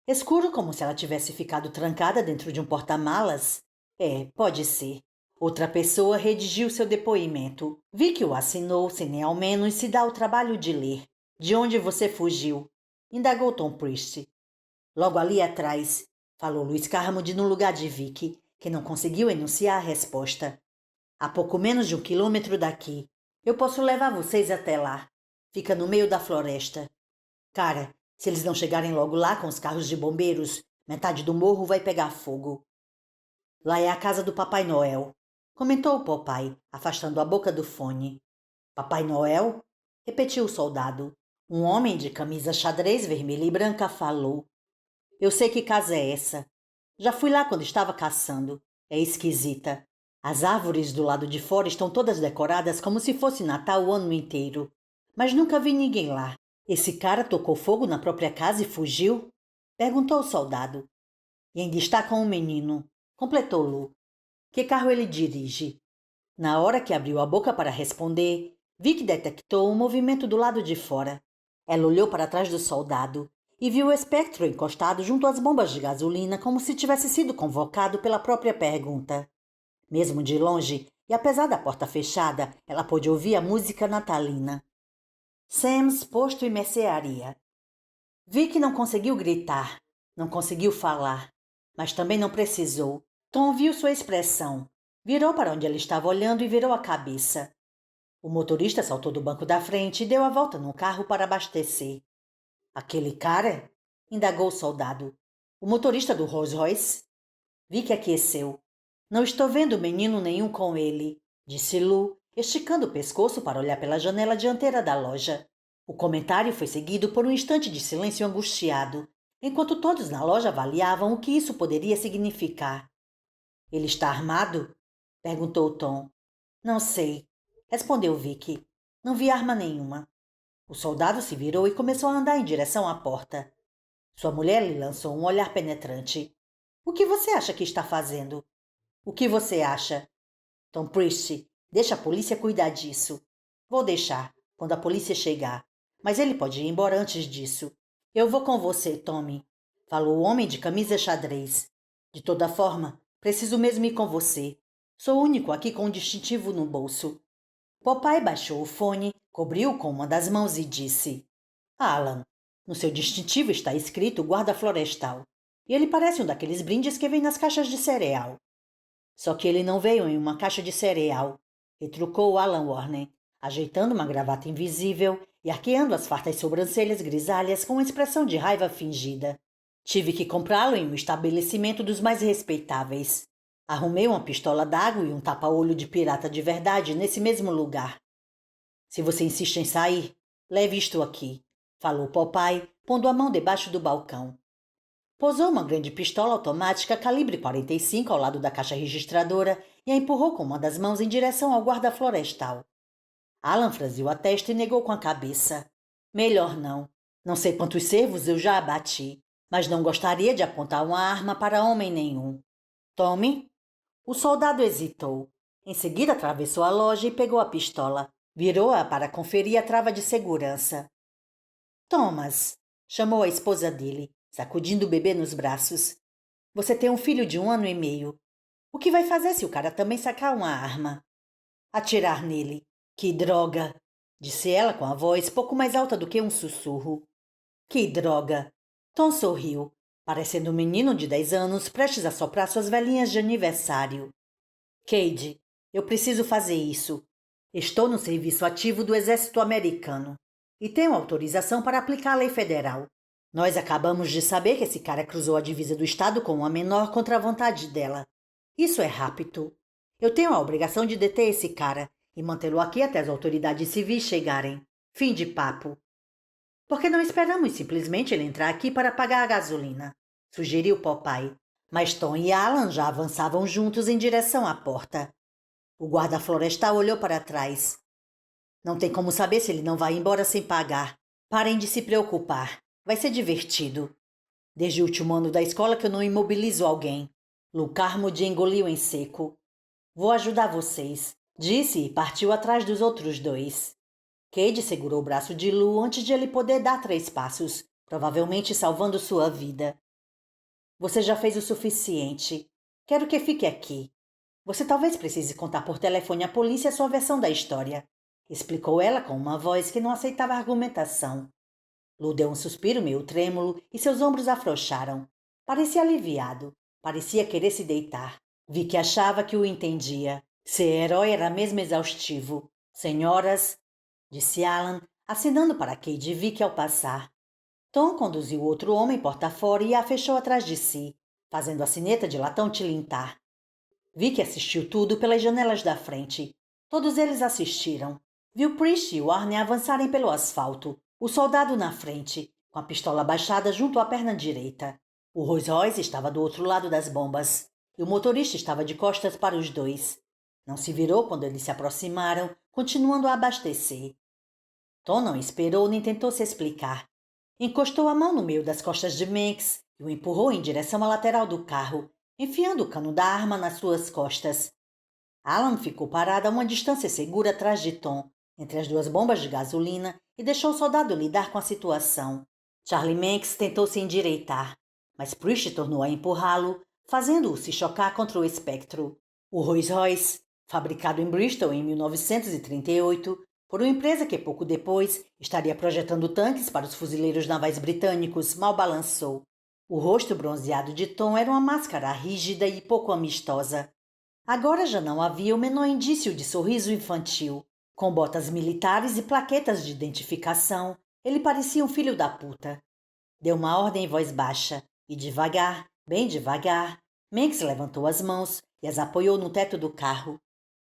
Escuro como se ela tivesse ficado trancada dentro de um porta-malas? É, pode ser. Outra pessoa redigiu seu depoimento. Vicky o assinou sem nem ao menos se dar o trabalho de ler. De onde você fugiu? Indagou Tom Priest. Logo ali atrás, falou Luiz Carmody no lugar de Vicky, que não conseguiu enunciar a resposta. A pouco menos de 1 quilômetro daqui. Eu posso levar vocês até lá. Fica no meio da floresta. Cara, se eles não chegarem logo lá com os carros de bombeiros, metade do morro vai pegar fogo. Lá é a casa do Papai Noel, comentou o Popeye, afastando a boca do fone. Papai Noel? Repetiu o soldado. Um homem de camisa xadrez vermelha e branca falou. Eu sei que casa é essa. Já fui lá quando estava caçando. É esquisita. As árvores do lado de fora estão todas decoradas como se fosse Natal o ano inteiro. Mas nunca vi ninguém lá. Esse cara tocou fogo na própria casa e fugiu? Perguntou o soldado. E ainda está com o menino, completou Lu. Que carro ele dirige? Na hora que abriu a boca para responder, Vic detectou um movimento do lado de fora. Ela olhou para trás do soldado e viu o espectro encostado junto às bombas de gasolina como se tivesse sido convocado pela própria pergunta. Mesmo de longe, e apesar da porta fechada, ela pôde ouvir a música natalina. Sam's Posto e Mercearia. Vic não conseguiu gritar, não conseguiu falar, mas também não precisou. Tom viu sua expressão, virou para onde ela estava olhando e virou a cabeça. O motorista saltou do banco da frente e deu a volta no carro para abastecer. Aquele cara? Indagou o soldado. O motorista do Rolls Royce? Vic aqueceu. Não estou vendo menino nenhum com ele, disse Lu, esticando o pescoço para olhar pela janela dianteira da loja. O comentário foi seguido por um instante de silêncio angustiado, enquanto todos na loja avaliavam o que isso poderia significar. Ele está armado? Perguntou Tom. Não sei, respondeu Vicky. Não vi arma nenhuma. O soldado se virou e começou a andar em direção à porta. Sua mulher lhe lançou um olhar penetrante. O que você acha que está fazendo? O que você acha? Tom Priest, deixa a polícia cuidar disso. Vou deixar, quando a polícia chegar. Mas ele pode ir embora antes disso. Eu vou com você, Tommy, falou o homem de camisa xadrez. De toda forma, Preciso mesmo ir com você. Sou o único aqui com um distintivo no bolso. Popeye baixou o fone, cobriu com uma das mãos e disse: Alan, no seu distintivo está escrito guarda florestal. E ele parece um daqueles brindes que vem nas caixas de cereal. Só que ele não veio em uma caixa de cereal, retrucou Alan Warner, ajeitando uma gravata invisível e arqueando as fartas sobrancelhas grisalhas com uma expressão de raiva fingida. Tive que comprá-lo em um estabelecimento dos mais respeitáveis. Arrumei uma pistola d'água e um tapa-olho de pirata de verdade nesse mesmo lugar. Se você insiste em sair, leve isto aqui, falou Popeye, pondo a mão debaixo do balcão. Posou uma grande pistola automática calibre 45 ao lado da caixa registradora e a empurrou com uma das mãos em direção ao guarda florestal. Alan franziu a testa e negou com a cabeça. Melhor não. Não sei quantos cervos eu já abati, mas não gostaria de apontar uma arma para homem nenhum. Tome. O soldado hesitou. Em seguida atravessou a loja e pegou a pistola. Virou-a para conferir a trava de segurança. Thomas, chamou a esposa dele, sacudindo o bebê nos braços. Você tem um filho de 1 ano e meio. O que vai fazer se o cara também sacar uma arma? Atirar nele. Que droga! Disse ela com a voz pouco mais alta do que um sussurro. Que droga! Tom sorriu, parecendo um menino de 10 anos prestes a soprar suas velhinhas de aniversário. Cade, eu preciso fazer isso. Estou no serviço ativo do Exército Americano e tenho autorização para aplicar a lei federal. Nós acabamos de saber que esse cara cruzou a divisa do estado com uma menor contra a vontade dela. Isso é rapto. Eu tenho a obrigação de deter esse cara e mantê-lo aqui até as autoridades civis chegarem. Fim de papo. Por que não esperamos simplesmente ele entrar aqui para pagar a gasolina? Sugeriu Popeye. Mas Tom e Alan já avançavam juntos em direção à porta. O guarda florestal olhou para trás. Não tem como saber se ele não vai embora sem pagar. Parem de se preocupar. Vai ser divertido. Desde o último ano da escola que eu não imobilizo alguém. Lou Carmody engoliu em seco. Vou ajudar vocês, disse e partiu atrás dos outros dois. Cade segurou o braço de Lou antes de ele poder dar 3 passos, provavelmente salvando sua vida. Você já fez o suficiente. Quero que fique aqui. Você talvez precise contar por telefone à polícia a sua versão da história, explicou ela com uma voz que não aceitava argumentação. Lou deu um suspiro meio trêmulo e seus ombros afrouxaram. Parecia aliviado. Parecia querer se deitar. Vi que achava que o entendia. Ser herói era mesmo exaustivo. Senhoras, disse Alan, acenando para Cade e Vicky ao passar. Tom conduziu outro homem porta fora e a fechou atrás de si, fazendo a sineta de latão tilintar. Vicky assistiu tudo pelas janelas da frente. Todos eles assistiram. Viu Priest e Warner avançarem pelo asfalto, o soldado na frente, com a pistola baixada junto à perna direita. O Rolls Royce estava do outro lado das bombas, e o motorista estava de costas para os dois. Não se virou quando eles se aproximaram, continuando a abastecer. Tom não esperou nem tentou se explicar. Encostou a mão no meio das costas de Manx e o empurrou em direção à lateral do carro, enfiando o cano da arma nas suas costas. Alan ficou parado a uma distância segura atrás de Tom, entre as 2 bombas de gasolina, e deixou o soldado lidar com a situação. Charlie Manx tentou se endireitar, mas Priest tornou a empurrá-lo, fazendo-o se chocar contra o espectro. O Rolls Royce, fabricado em Bristol em 1938, por uma empresa que pouco depois estaria projetando tanques para os fuzileiros navais britânicos, mal balançou. O rosto bronzeado de Tom era uma máscara rígida e pouco amistosa. Agora já não havia o menor indício de sorriso infantil. Com botas militares e plaquetas de identificação, ele parecia um filho da puta. Deu uma ordem em voz baixa, e devagar, bem devagar, Manx levantou as mãos e as apoiou no teto do carro.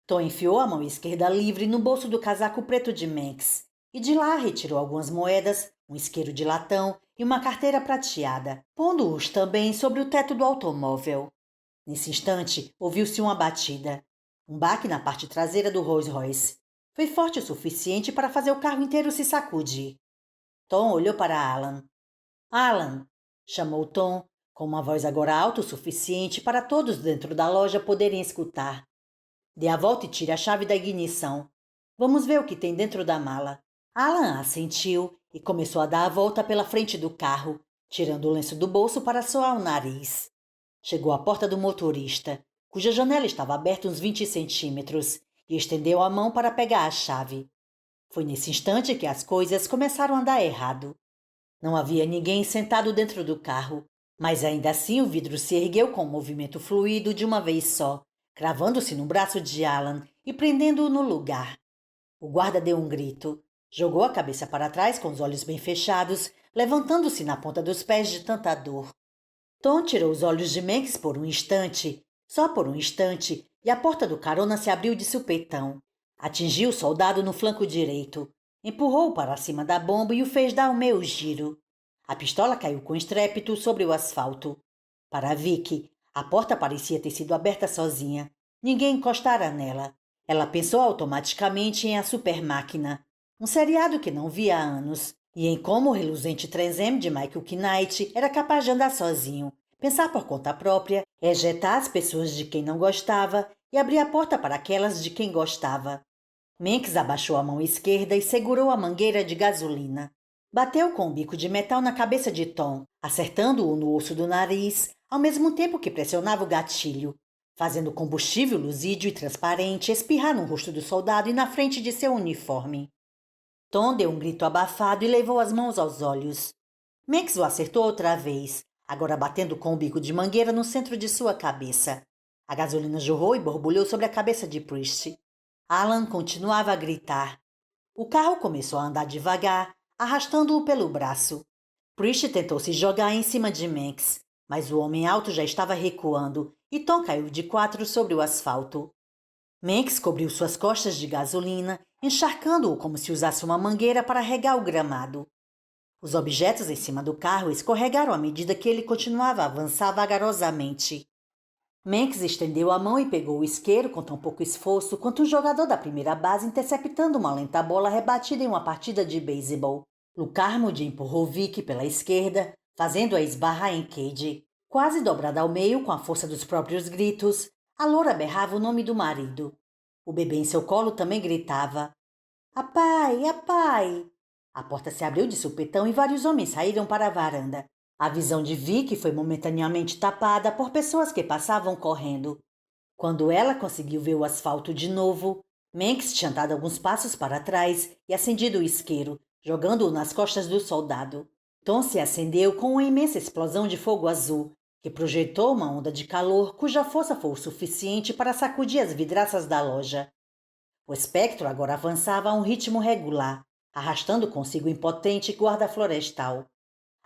Tom enfiou a mão esquerda livre no bolso do casaco preto de Manx e de lá retirou algumas moedas, um isqueiro de latão e uma carteira prateada, pondo-os também sobre o teto do automóvel. Nesse instante, ouviu-se uma batida. Um baque na parte traseira do Rolls Royce. Foi forte o suficiente para fazer o carro inteiro se sacudir. Tom olhou para Alan. Alan, chamou Tom, com uma voz agora alta o suficiente para todos dentro da loja poderem escutar. Dê a volta e tire a chave da ignição. Vamos ver o que tem dentro da mala. Alan assentiu e começou a dar a volta pela frente do carro, tirando o lenço do bolso para soar o nariz. Chegou à porta do motorista cuja janela estava aberta uns 20 centímetros, e estendeu a mão para pegar a chave. Foi nesse instante que as coisas começaram a dar errado. Não havia ninguém sentado dentro do carro, mas ainda assim o vidro se ergueu com um movimento fluido de uma vez só, cravando-se no braço de Alan e prendendo-o no lugar. O guarda deu um grito, jogou a cabeça para trás com os olhos bem fechados, levantando-se na ponta dos pés de tanta dor. Tom tirou os olhos de Manx por um instante, só por um instante, e a porta do carona se abriu de supetão. Atingiu o soldado no flanco direito, empurrou-o para cima da bomba e o fez dar um meio giro. A pistola caiu com estrépito sobre o asfalto. Para Vicky, a porta parecia ter sido aberta sozinha. Ninguém encostara nela. Ela pensou automaticamente em A Super Máquina, um seriado que não via há anos, e em como o reluzente Trans-Am de Michael Knight era capaz de andar sozinho, pensar por conta própria, ejetar as pessoas de quem não gostava e abrir a porta para aquelas de quem gostava. Manx abaixou a mão esquerda e segurou a mangueira de gasolina. Bateu com o bico de metal na cabeça de Tom, acertando-o no osso do nariz, ao mesmo tempo que pressionava o gatilho, fazendo o combustível luzídio e transparente espirrar no rosto do soldado e na frente de seu uniforme. Tom deu um grito abafado e levou as mãos aos olhos. Manx o acertou outra vez, agora batendo com o bico de mangueira no centro de sua cabeça. A gasolina jorrou e borbulhou sobre a cabeça de Priest. Alan continuava a gritar. O carro começou a andar devagar, arrastando-o pelo braço. Priest tentou se jogar em cima de Manx, mas o homem alto já estava recuando e Tom caiu de quatro sobre o asfalto. Manx cobriu suas costas de gasolina, encharcando-o como se usasse uma mangueira para regar o gramado. Os objetos em cima do carro escorregaram à medida que ele continuava a avançar vagarosamente. Manx estendeu a mão e pegou o isqueiro com tão pouco esforço quanto um jogador da primeira base interceptando uma lenta bola rebatida em uma partida de beisebol. Luke Armwood empurrou Vicky pela esquerda, fazendo-a esbarrar em Cade. Quase dobrada ao meio com a força dos próprios gritos, a loura berrava o nome do marido. O bebê em seu colo também gritava. Apai, apai! A porta se abriu de supetão e vários homens saíram para a varanda. A visão de Vicky foi momentaneamente tapada por pessoas que passavam correndo. Quando ela conseguiu ver o asfalto de novo, Manx tinha dado alguns passos para trás e acendido o isqueiro, jogando-o nas costas do soldado. Tom se acendeu com uma imensa explosão de fogo azul, que projetou uma onda de calor cuja força foi o suficiente para sacudir as vidraças da loja. O espectro agora avançava a um ritmo regular, arrastando consigo o impotente guarda florestal.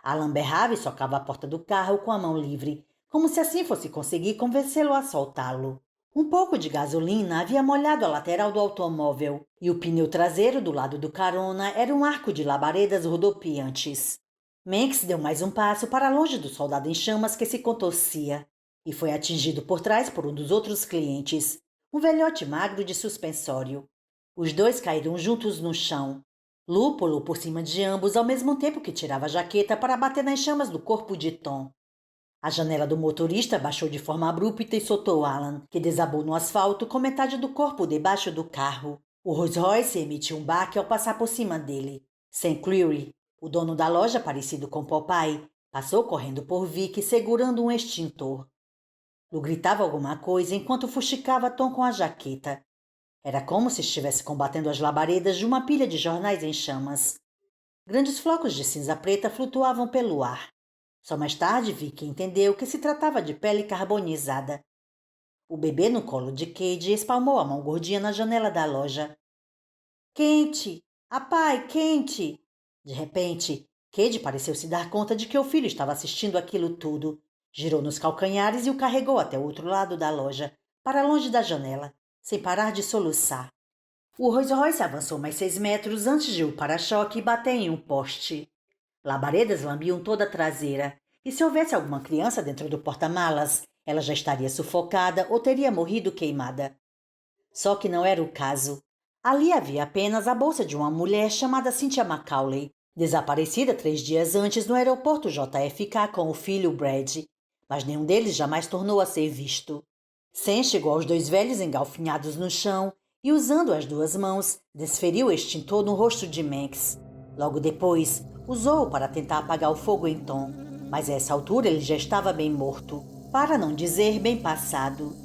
Alan berrava e socava a porta do carro com a mão livre, como se assim fosse conseguir convencê-lo a soltá-lo. Um pouco de gasolina havia molhado a lateral do automóvel, e o pneu traseiro do lado do carona era um arco de labaredas rodopiantes. Manx deu mais um passo para longe do soldado em chamas que se contorcia, e foi atingido por trás por um dos outros clientes, um velhote magro de suspensório. Os dois caíram juntos no chão. Lu pulou por cima de ambos ao mesmo tempo que tirava a jaqueta para bater nas chamas do corpo de Tom. A janela do motorista baixou de forma abrupta e soltou Alan, que desabou no asfalto com metade do corpo debaixo do carro. O Rolls Royce emitiu um baque ao passar por cima dele. Sam Cleary, o dono da loja parecido com Popeye, passou correndo por Vicky segurando um extintor. Lu gritava alguma coisa enquanto fuxicava Tom com a jaqueta. Era como se estivesse combatendo as labaredas de uma pilha de jornais em chamas. Grandes flocos de cinza preta flutuavam pelo ar. Só mais tarde Vicky entendeu que se tratava de pele carbonizada. O bebê no colo de Cade espalmou a mão gordinha na janela da loja. Quente! Apai, quente! De repente, Cade pareceu se dar conta de que o filho estava assistindo aquilo tudo. Girou nos calcanhares e o carregou até o outro lado da loja, para longe da janela, sem parar de soluçar. O Rolls Royce avançou mais 6 metros antes de o para-choque bater em um poste. Labaredas lambiam toda a traseira, e se houvesse alguma criança dentro do porta-malas, ela já estaria sufocada ou teria morrido queimada. Só que não era o caso. Ali havia apenas a bolsa de uma mulher chamada Cynthia Macaulay, desaparecida 3 dias antes no aeroporto JFK com o filho Brad, mas nenhum deles jamais tornou a ser visto. Sam chegou aos 2 velhos engalfinhados no chão e, usando as 2 mãos, desferiu o extintor no rosto de Manx. Logo depois, usou-o para tentar apagar o fogo em Tom, mas a essa altura ele já estava bem morto, para não dizer bem passado.